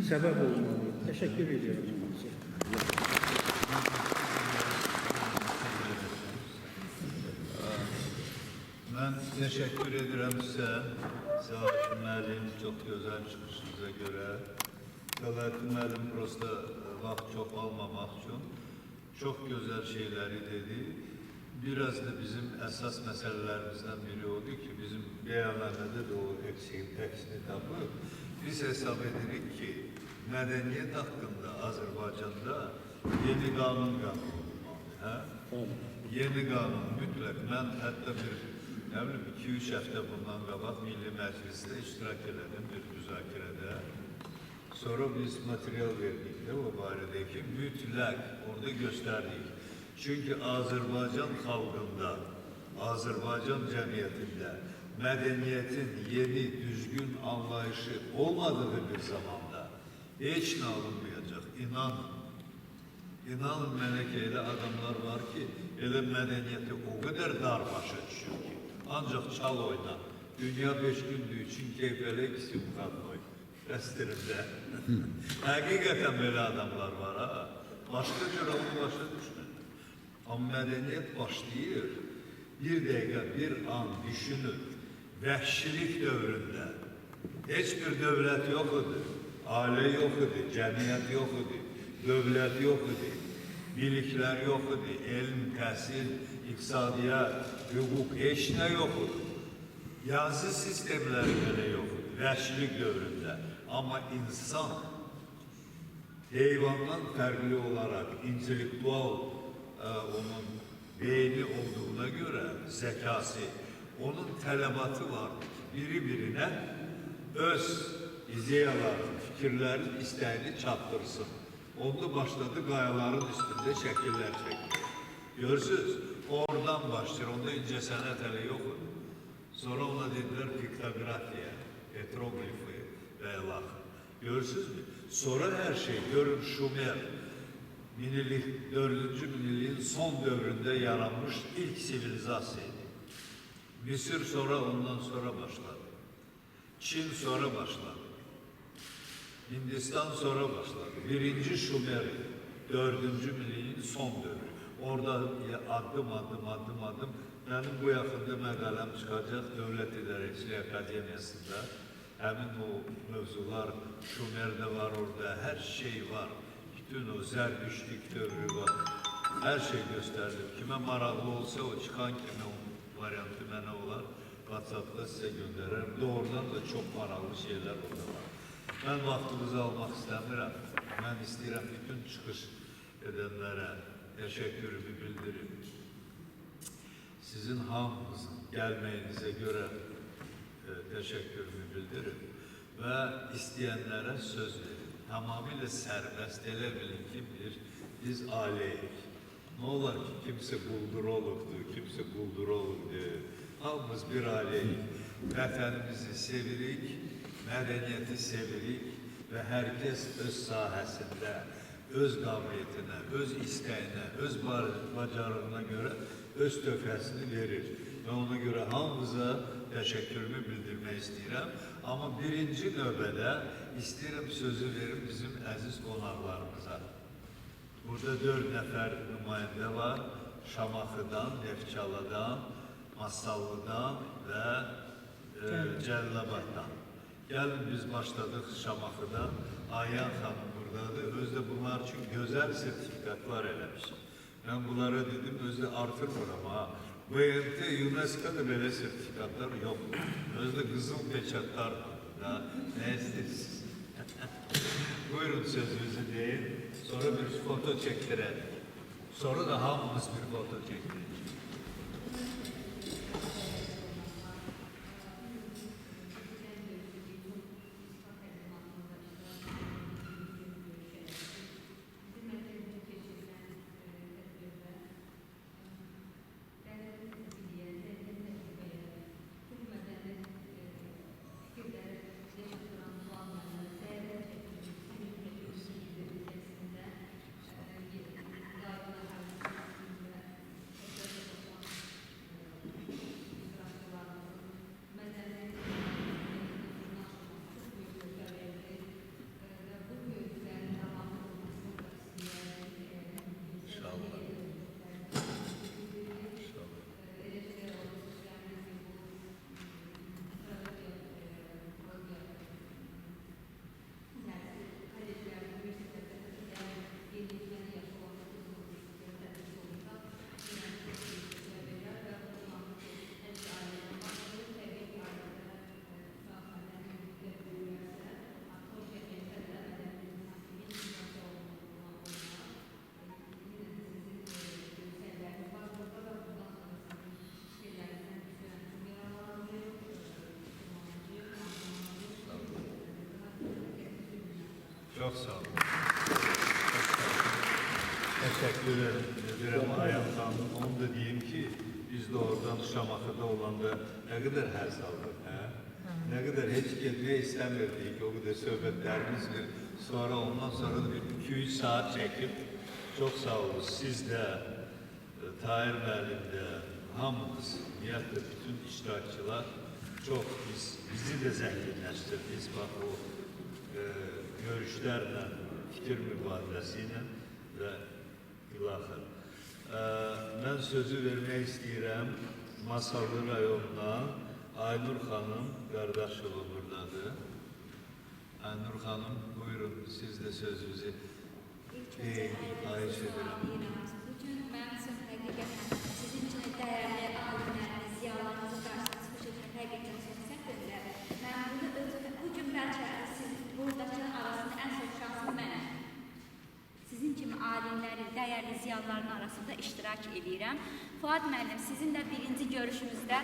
səbəb olmalıyıq. Təşəkkür ediyorum. Ben teşekkür ederim size. Selahattin Müəllim çok güzel çıkışınıza göre. Selahattin Müəllim prosta vaxt çok almamak için çok güzel şeyleri dedi. Biraz da bizim esas meselelerimizden biri oldu ki bizim beyanlarda da o eksini tapıp biz hesap edirik ki medeniyet hakkında Azerbaycan'da yeni kanun olmalı. Yeni kanun mütləq. Mən hətta bir 2-3 həftə bundan qabaq Milli Məclisdə iştirak elədim bir müzakirədə. Sonra biz material verdik də o barədə ki, mütləq orada göstərdik. Çünki Azərbaycan xalqında, Azərbaycan cəmiyyətində mədəniyyətin yeni, düzgün anlayışı olmadığı bir zamanda heç nə alınmayacaq, inanın. İnanın mənə ki, elə adamlar var ki, elə mədəniyyəti o qədər dar başa düşür ki, ancaq çal oyna, dünya 5 gündür üçün keyfələk simxadnoy, rəstirində. Həqiqətən belə adamlar var, ha? Başqa cür onu başa düşmür. Amma mədəniyyət başlayır, bir dəqiqə, bir an düşünün, vəhşilik dövründə heç bir dövlət yox idi, ailə yox idi, cəmiyyət yox idi. dövlət yox idi, biliklər yox idi, elm, təhsil, iqtisadiyyat, hüquq, heç nə yox idi. Yazı sistemləri belə yox idi, vəhşilik dövründə. Amma insan heyvandan fərqli olaraq intellektual onun beyni olduğuna görə zəkası, onun tələbatı vardı ki, biri-birinə öz ideyalarını, fikirlərin istəyini çatdırsın. Onda başladı qayaların üstündə şəkillər çəkir. Görürsünüz, oradan başlayır, onda incəsənət hələ yox idi. Sonra ona dedilər piktografiya, petroglifi və ilax. Görürsünüzmü? Sonra hər şey, görün Şumer, 4-cü minilliyin son dövründə yaranmış ilk sivilizasiyaydı. Mısır sonra ondan sonra başladı. Çin sonra başladı. Hindistan sonra başladı. Birinci Şumer, 4-cü minilliyin son dövrü. Orada addım benim bu yaxında məqaləm çıxacaq Dövlət İdarəçiliyi Akademiyasında. Həmin o mövzular Şumer'de var orada, her şey var. Bütün o Zərdüştlük dövrü var. Her şey gösterilir. Kime maraqlı olsa o çıkan kime o variantı mənə olar. WhatsApp'da size gönderirim. Doğrudan da çok maraqlı şeyler orada var. Ben vaktinizi almak istemiyorum. Ben istəyirəm bütün çıxış edenlere teşekkürümü bildirim. Sizin hamınızın gelmeyinize göre teşekkürümü bildirim ve isteyenlere söz verin. Tamamıyla serbest, elə bilin ki, biz aileyik. Ne olar ki, kimse Buldurolukdur, kimse Buldurolukdur. Hamımız bir aileyik. Vətənimizi sevirik, medeniyeti sevirik ve herkes öz sahəsində, öz qabiliyyətinə, öz istəyinə, öz bacarığına göre öz töhfəsini verir. Ve ona göre hamımıza teşekkürümü bildirmək istəyirəm. Amma birinci növbədə istəyirəm sözü verim bizim əziz qonaqlarımıza. Burada 4 nəfər nümayəndə var. Şamaxıdan, Neftçaladan, Masallıdan və Cəlilabaddan. Gəlin biz başladıq Şamaxıdan. Ayhan xanım buradadır. Özdə bunlar üçün gözəl sertifikatlar eləmişim. Ben bunlara dedim, özde artırmıram ha. BMT, UNESCO'da böyle sertifikatlar yok. Özde kızıl peçatlar var. Ne istersiniz? Buyurun sözünüzü deyin. Sonra bir foto çektirelim. Sonra da hamımız bir foto çektirelim. Çok sağ olun. Teşekkür ederim Ayhan Hanım. Onu da diyeyim ki biz de oradan Şamaxı'da olanda ne kadar həzz aldık. Ne kadar hiç gelmeye istemirdik. O kadar söhbətlərimiz bir. Sonra ondan sonra da bir 2-3 saat çekip çok sağ olun. Siz de Tahir müəllim de hamımız, ümumiyyətlə bütün iştirakçılar çok bizi de zenginleştirdiniz. Bak o görüşlerle, fikir mübadelesiyle ve ilahır. Ben sözü vermek istəyirəm Masallı rayonuna Aynur Hanım, qardaşılı buradadır. Aynur Hanım, buyurun siz de sözünüzü. Xahiş edirəm. Bugün mənim üçün həqiqətən sizin kimi dəyərli alimləriniz, ziyalarınızın qarşısına çıxış etmək həqiqətən çox səhvdir. Mən bunu özüm, bugün bəlkə siz buradakılar arasında ən çox şanslı mənəm. Sizin kimi alimlərin, dəyərli ziyalıların arasında iştirak edirəm. Fuad müəllim, sizinlə birinci görüşümüzdə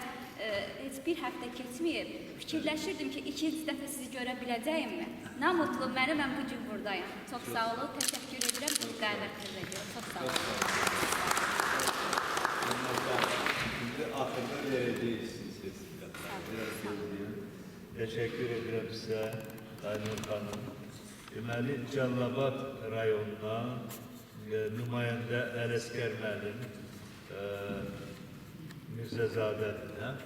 heç bir həftə keçməyib, fikirləşirdim ki, ikinci dəfə sizi görə biləcəyimmi? Nə mutlu mənə, mən bugün buradayım. Çox sağ olun, təşəkkür edirəm bu dəvətinizə görə. Çox sağ olun. Şimdi axırda verəcəksiniz sertifikatları. Teşekkür ederim size Aynur Hanım. Deməli, Cəllabad rayonuna nümayəndə Ələskər müəllim Mirzəzadədir.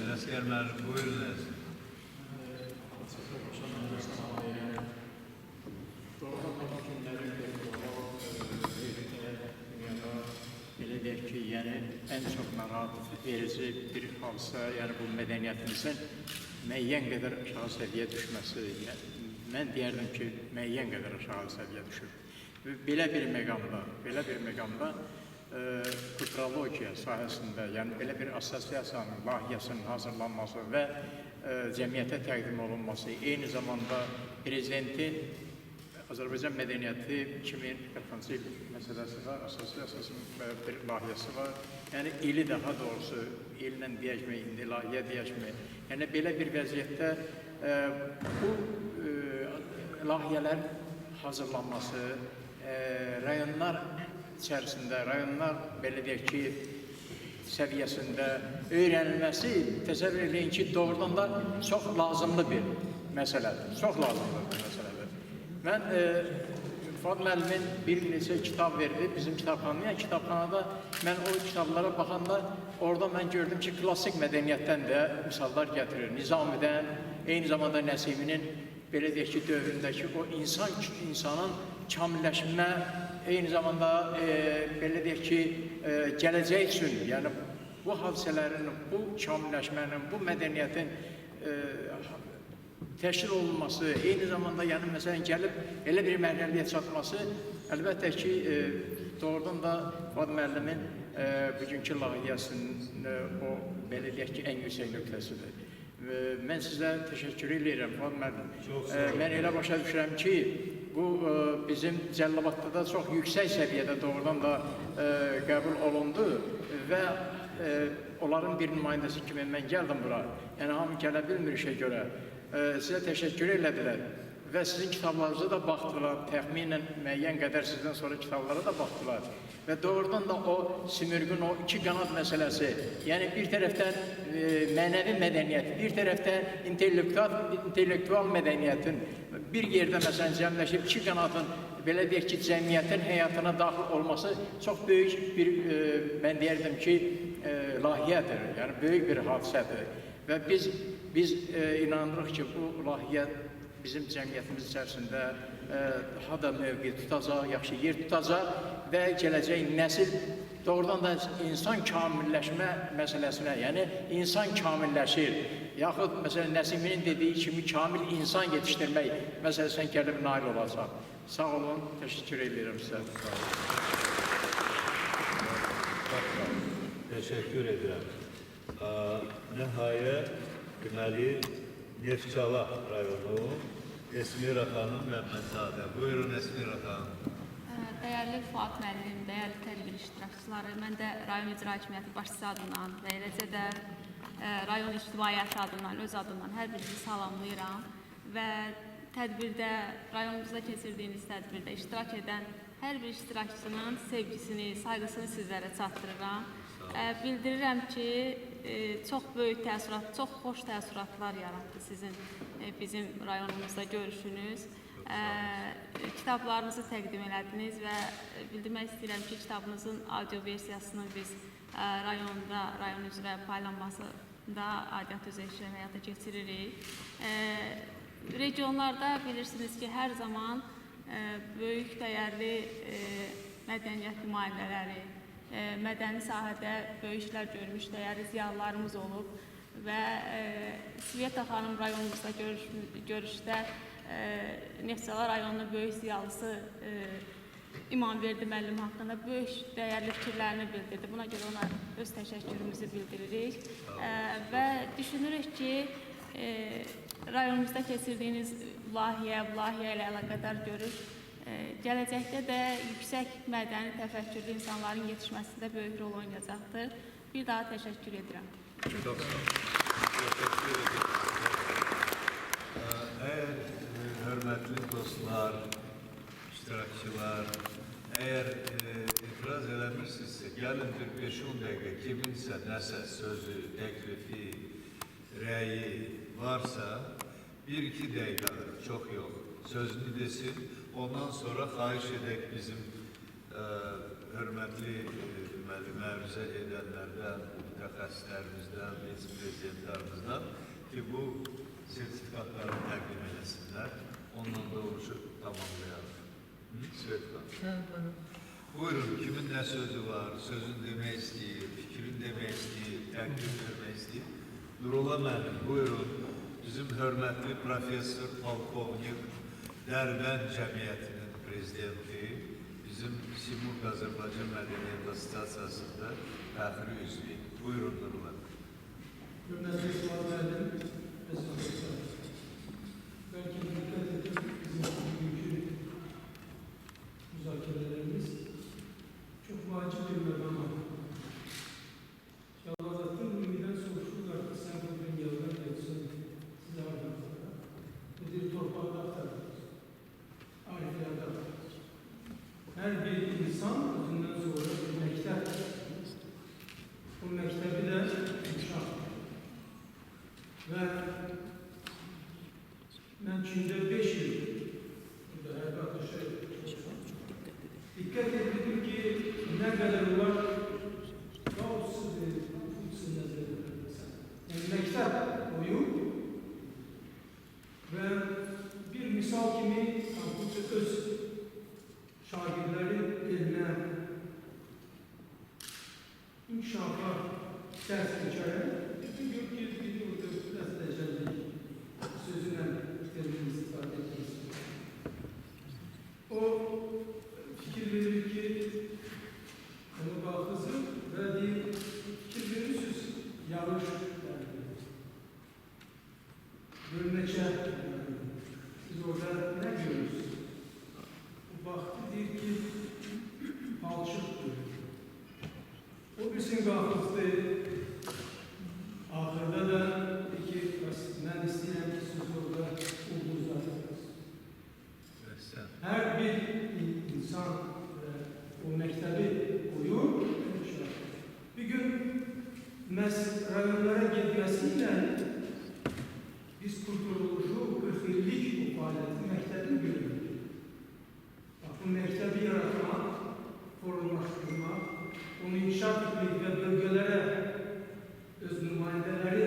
Ələskər müəllim, buyurunuz. Belə deyək ki, yəni ən çox narahat verici bir hadisə, yəni bu mədəniyyətimizin müəyyən qədər aşağı səviyyə düşməsi, yəni, mən deyərdim ki, müəyyən qədər aşağı səviyyə düşür. Belə bir məqamda kulturologiya sahəsində, yəni belə bir assosiasiyanın, layihəsinin hazırlanması və cəmiyyətə təqdim olunması, eyni zamanda prezidentin Azərbaycan mədəniyyəti 2040-cı il məsələsi var, assosiasiyasının bir layihəsi var. Yəni ili daha doğrusu, illə deyəkmi, indi layihə deyəkmi. Yəni belə bir vəziyyətdə bu layihələr hazırlanması, rayonlar içərisində, rayonlar belə deyək ki, səviyyəsində öyrənilməsi təsəvvür edin ki, doğrudan da çox lazımlı bir məsələdir. Çox lazımlı bir məsələdir. Mən Fuad müəllimin bir neçə kitab verdi bizim kitabxanaya. Kitabxanada mən o kitablara baxanda orada mən gördüm ki, klassik mədəniyyətdən də misallar gətirir. Nizamidən, eyni zamanda Nəsiminin belə deyək ki, dövründəki o insanın kamilləşmə, eyni zamanda belə deyək ki, gələcək üçün, yəni bu hadisələrin, bu kamilləşmənin, bu mədəniyyətin təşkil olunması, eyni zamanda yəni məsələn gəlib elə bir mərhələyə çatması əlbəttə ki, doğrudan da Fuad müəllimin bugünkü layihəsinin o belə deyək ki, ən yüksək nöqtəsidir. Mən sizə təşəkkür edirəm Fuad müəllim. Mən elə başa düşürəm ki, bu bizim Cəllabadda da çox yüksək səviyyədə doğrudan da qəbul olundu və onların bir nümayəndəsi kimi mən gəldim bura. Yəni hamı gələ bilmir işə görə. Sizə təşəkkür elədilər və sizin kitablarınıza da baxdılar, təxminən müəyyən qədər sizdən sonra kitablara da baxdılar və doğrudan da o sümürgün, o iki qanad məsələsi, yəni bir tərəfdən mənəvi mədəniyyət, bir tərəfdən intellektual mədəniyyətin bir yerdə məsələn cəmləşib iki qanadın belə deyək ki, cəmiyyətin həyatına daxil olması çox böyük bir, mən deyərdim ki, layihədir, yəni böyük bir hadisədir və biz inanırıq ki, bu layihə bizim cəmiyyətimiz içərisində daha da mövqe tutacaq, yaxşı yer tutacaq və gələcək nəsil doğrudan da insan kamilləşmə məsələsinə, yəni insan kamilləşir, yaxud məsələn Nəsiminin dediyi kimi kamil insan yetişdirmək məsələsinə gəlib nail olacaq. Sağ olun, təşəkkür edirəm sizə. Teşekkür ederim. Nihayet deməli Neftçala rayonu Esmira xanım Məmmədzadə. Buyurun Esmira xanım. Dəyərli Fuad müəllim, dəyərli tədbir iştirakçıları, mən də rayon icra hakimiyyəti başçısı adından və eləcə də rayon ictimaiyyəti adından, öz adından hər birinizi salamlayıram və tədbirdə, rayonumuzda keçirdiyiniz tədbirdə iştirak edən hər bir iştirakçının sevgisini, sayğısını sizlərə çatdırıram. Bildirirəm ki, çox böyük təəssürat, çox xoş təəssüratlar yaratdı sizin bizim rayonumuzda görüşünüz. Kitablarınızı təqdim elədiniz və bildirmək istəyirəm ki, kitabınızın audio versiyasını biz rayon üzrə paylanmasında aidiyyat üzrə işlər həyata keçiririk. Regionlarda bilirsiniz ki, hər zaman böyük dəyərli mədəniyyət nümayəndələri, mədəni sahədə böyük işlər görmüş dəyərli ziyalılarımız olub və Sveta xanım rayonumuzda görüşdə Neftçala rayonunun böyük ziyalısı İmamverdi müəllim haqqında böyük dəyərli fikirlərini bildirdi. Buna görə ona öz təşəkkürümüzü bildiririk. Və düşünürük ki, rayonumuzda keçirdiyiniz layihə ilə əlaqədar görüş gələcəkdə də yüksək mədəni təfəkkürlü insanların yetişməsində böyük rol oynayacaqdır. Bir daha təşəkkür edirəm. Çok sağ olun. Teşekkür ederim. Eğer hürmetli dostlar, iştirakçılar, eğer itiraz eləmirsinizsə, gəlin bir 5-10 dəqiqə kiminsə nəsə sözü, təklifi, rəyi varsa, 1-2 dəqiqə, çox yox, sözünü desin. Ondan sonra xahiş edək bizim hörmətli məruzə edənlərdən, mütəxəssislərimizdən, vitse-prezidentlərimizdən ki, bu sertifikatları təqdim eləsinlər. Ondan doğrusu tamamlayalım. Svetlana. Buyurun, kimin nə sözü var, sözün demək istəyir, fikrin demək istəyir, təqdim vermək istəyir. Nurullah müəllim, buyurun, bizim hörmətli professor, polkovnik, Dərbənd Cəmiyyətinin prezidenti, bizim Simurq Azərbaycan Mədəniyyət Assosiasiyasında fəxri üzvü. Buyurun, Nurullah. Hörmətli Fuad müəllim, belki dikkat edin, bizim bugünkü müzakerelerimiz çok vacip bir mevama. Yalvazattın ümiden soruştuk artık sen bugün yalvar yoksa size ardından. Nedir torpağda aktardık. Ariflerde aktardık. Her bir insan özünden sonra bir mektep. Bu mektebi de inşa. Ve ben Çin'de 5 yıl burada her arkadaşa dikkat ettim ki ne kadar var yani mektep boyu ve bir misal kimi öz şagirdlerin eline inşaata ders geçerek bütün Gökyüzü gibi nasıl dereceli sözüne kendimizi ifade etmek o fikir verir ki onu bakızı ve değil fikir verirsiniz yanlış görünece biz orada ne görürüz? Bu baktı değil ki alçıktır. O bizim bakızdı. Ahırda da iki ben isteyen ki siz orada ulduzlarsınız. Her bir insan o mektebi uyur. Bir gün rayonlara gitmesiyle biz kurtuluşu 40 yıllık bu faaliyeti mektebin görüyoruz. Bu mektebi yaratmak, korunlaştırmak, onu inşaat etmek ve bölgelere öz nümayendeleri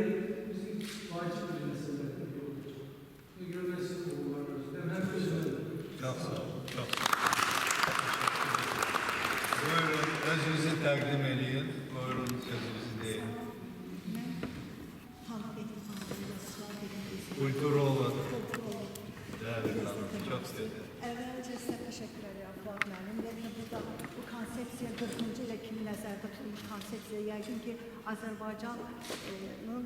bizim vacip bir meselelerden biri olacak. Bunu görmesi olurlar. Hemen özledim. Çok sağ olun. Çok sağ olun. Buyurun, özünüzü təqdim edin. Buyurun, sözünüzü deyin. Kultur olun. Değerli hanım, çok sevdim. Əvvəlcə sizə təşəkkür edirəm Fuad müəllim. Yəni burada bu konsepsiya 40-cı ilə kimi nəzərdə tutulmuş konsepsiya yəqin ki Azərbaycanın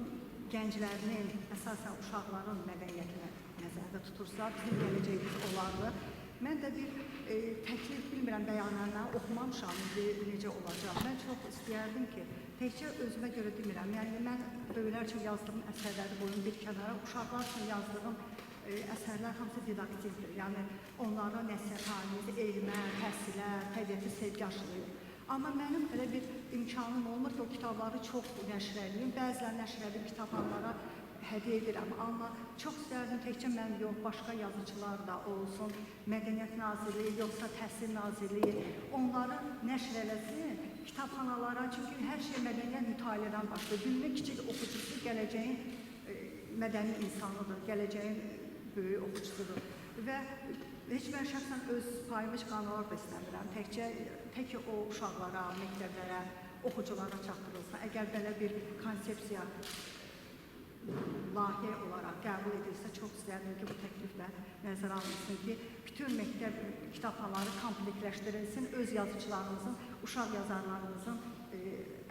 gənclərinin, əsasən uşaqların mədəniyyətini nəzərdə tutursa, bizim gələcəyimiz olardı. Mən də bir təklif bilmirəm bəyanlarını oxumamışam, necə olacaq. Mən çox istəyərdim ki, təkcə özümə görə demirəm. Yəni mən böyüklər üçün yazdığım əsərləri qoyum bir kənara, uşaqlar üçün yazdığım əsərlər hamısı didaktikdir. Yəni onlara nəsihət, elmə, təhsilə, təbiəti sevgi aşılayır. Amma mənim elə bir imkanım olmur ki, o kitabları çox nəşr edeyim. Bəzən nəşr edib kitabxanalara hədiyyə edirəm. Amma çox istərdim təkcə mən yox, başqa yazıcılar da olsun, Mədəniyyət Nazirliyi, yoxsa Təhsil Nazirliyi onları nəşr eləsin kitabxanalara. Çünki hər şey mədəniyyət mütaliədən başlayır. Günlük kiçik oxucusu gələcəyin mədəni insanıdır, gələcəyin böyük oxucusudur. Və heç mən şəxsən öz payımı çıxanlar da istəmirəm. Tək o uşaqlara, məktəblərə, oxuculara çatdırılsa, əgər belə bir konsepsiya layihə olaraq qəbul edilsə çox istərdim ki, bu təkliflə nəzərə alınsın ki, bütün məktəb kitabxanaları komplektləşdirilsin, öz yazıçılarımızın, uşaq yazarlarımızın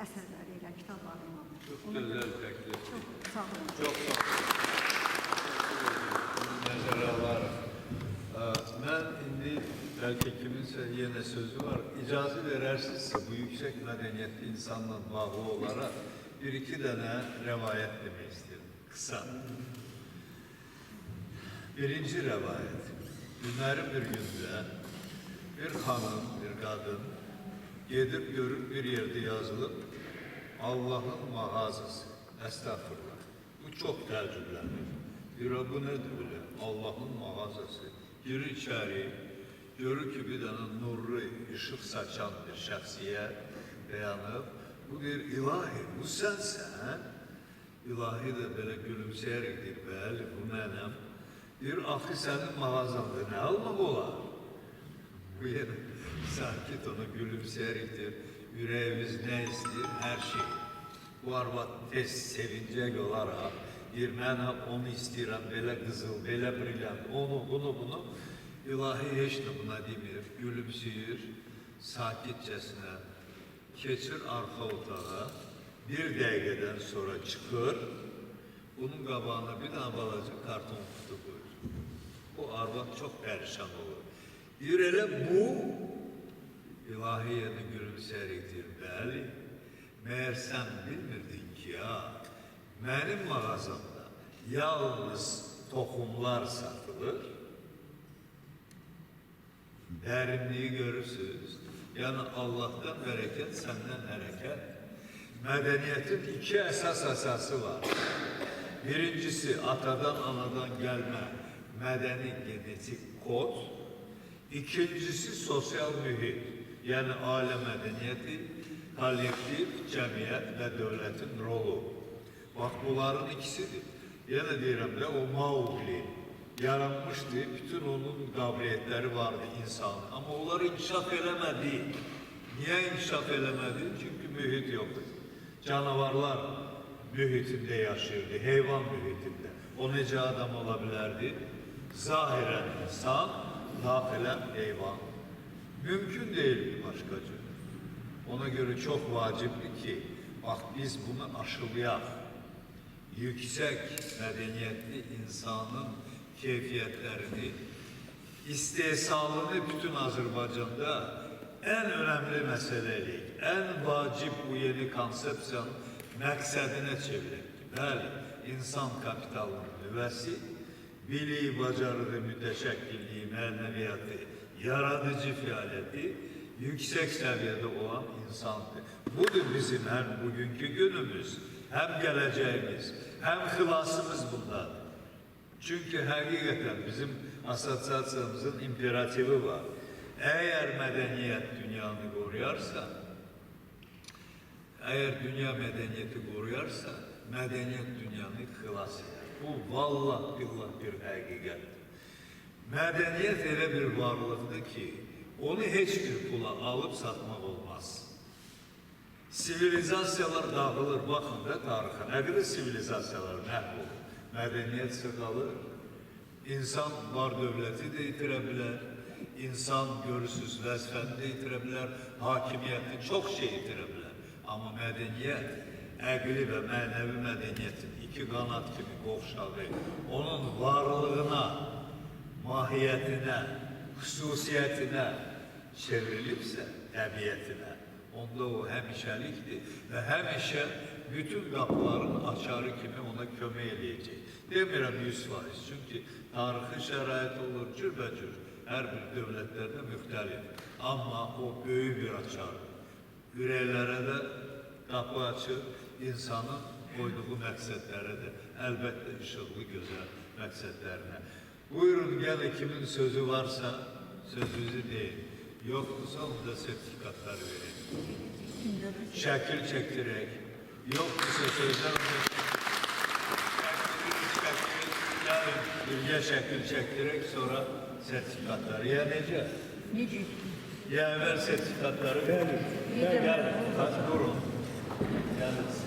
əsərləri ilə, kitabları ilə. Çok güzel teklif. Çox sağ olun. Çok sağ olun. Nəzərə alarım. Mən indi bəlkə kiminsə yenə sözü var. İcazə verərsinizsə bu yüksək mədəniyyətli insanla bağlı olaraq bir-iki dənə rəvayət demək istəyirəm. Kısa. Birinci rəvayət. Günlərin bir gündə bir xanım, bir qadın gedib görüb bir yerde yazılıb Allah'ın mağazası. Estağfurullah. Bu çok təəccüblənir. Diyor, bu nedir böyle? Allah'ın mağazası. Girir içeri, görür ki bir tane nurlu, ışık saçan bir şəxsiyyət dayanıb. Bu bir ilahi, bu sensən. İlahi de böyle gülümseyerek deyir, bəli, bu mənim. Diyor, axı sənin mağazanda ne almaq olar? Bu yine sakit ona gülümseyerek deyir, yüreğimiz ne istiyor? Her şey. Bu arvad tez sevincək olaraq, deyir, mən onu istəyirəm, belə qızıl, belə brilyant, onu, bunu. İlahi heç də buna demir, gülümsüyür, sakitcəsinə keçir arxa otağa, bir dəqiqədən sonra çıxır, bunun qabağına bir dənə balaca karton kutu qoyur. O arvad çox pərişan olur. Deyir, elə bu, İlahi yenə gülümsəyərək deyir, bəli, məyər sən bilmirdin ki, ya, mənim mağazamda yalnız toxumlar satılır, dərinliyi görürsünüz. Yəni Allah'tan bərəkət, səndən hərəkət. Mədəniyyətin iki əsası var. Birincisi, atadan, anadan gəlmə mədəni genetik kod. İkincisi, sosial mühit. Yəni ailə mədəniyyəti, kollektiv, cəmiyyət və dövlətin rolu. Bax, bunların ikisidir. Yenə deyirəm də, o Mauqli yaranmışdı, bütün onun qabiliyyətləri vardı insanı. Amma onlar inkişaf eləmədi. Niyə inkişaf eləmədi? Çünki mühit yoxdur. Canavarlar mühitində yaşayırdı, heyvan mühitində. O necə adam ola bilərdi? Zahirən insan, daxilən heyvan. Mümkün değildi başka cür. Ona göre çok vacipti ki, bak biz bunu aşılayaq. Yüksek medeniyetli insanın keyfiyetlerini, istehsalını bütün Azerbaycan'da en önemli meselelik, en vacip bu yeni konsepsiyon məqsədinə çevirildi. Bəli, insan kapitalının nüvəsi, biliyi, bacarığı, mütəşəkkilliyi, mənəviyyatı, yaradıcı fəaliyyəti yüksek seviyede olan insandır. Budur bizim hem bugünkü günümüz, hem geleceğimiz, hem xilasımız bundadır. Çünkü hakikaten bizim asosiasiyamızın imperatifi var. Eğer medeniyet dünyanı koruyarsa, eğer dünya medeniyeti koruyarsa, medeniyet dünyanı xilas eder. Bu vallah billah bir hakikatdir. Medeniyet elə bir varlıqdır ki, onu heç bir pula alıp satmaq olmaz. Sivilizasiyalar dağılır, baxın da tarixə. Nə qədər sivilizasiyalar məhv olur, mədəniyyət qalır. İnsan var dövləti də itirə bilər, insan görürsüz vəzifəni də itirə bilər, hakimiyyəti çox şey itirə bilər. Amma mədəniyyət, əqli və mənəvi mədəniyyətin iki qanat kimi qovşağı, onun varlığına, mahiyyətinə, xüsusiyyətinə çevrilibsə, təbiyyətinə, onda o həmişəlikdir və həmişə bütün qapıların açarı kimi ona kömək eləyəcək. Demirəm 100%, çünki tarixi şərait olur, cürbəcür, hər bir dövlətlərdə müxtəlif. Amma o böyük bir açardır. Ürəklərə də qapı açır, insanın qoyduğu məqsədlərə də, əlbəttə işıqlı, gözəl məqsədlərinə. Buyurun, gələ kimin sözü varsa, sözünüzü deyin. Yoxdursa, onda sertifikatları verin. Şəkil çəkdirək. Yoxdursa, sözlər onda birgə şəkil çəkdirək, sonra sertifikatları. Ya necə? Necə? Ya əvvəl sertifikatları verin. Gəlin, durun. Gəlin.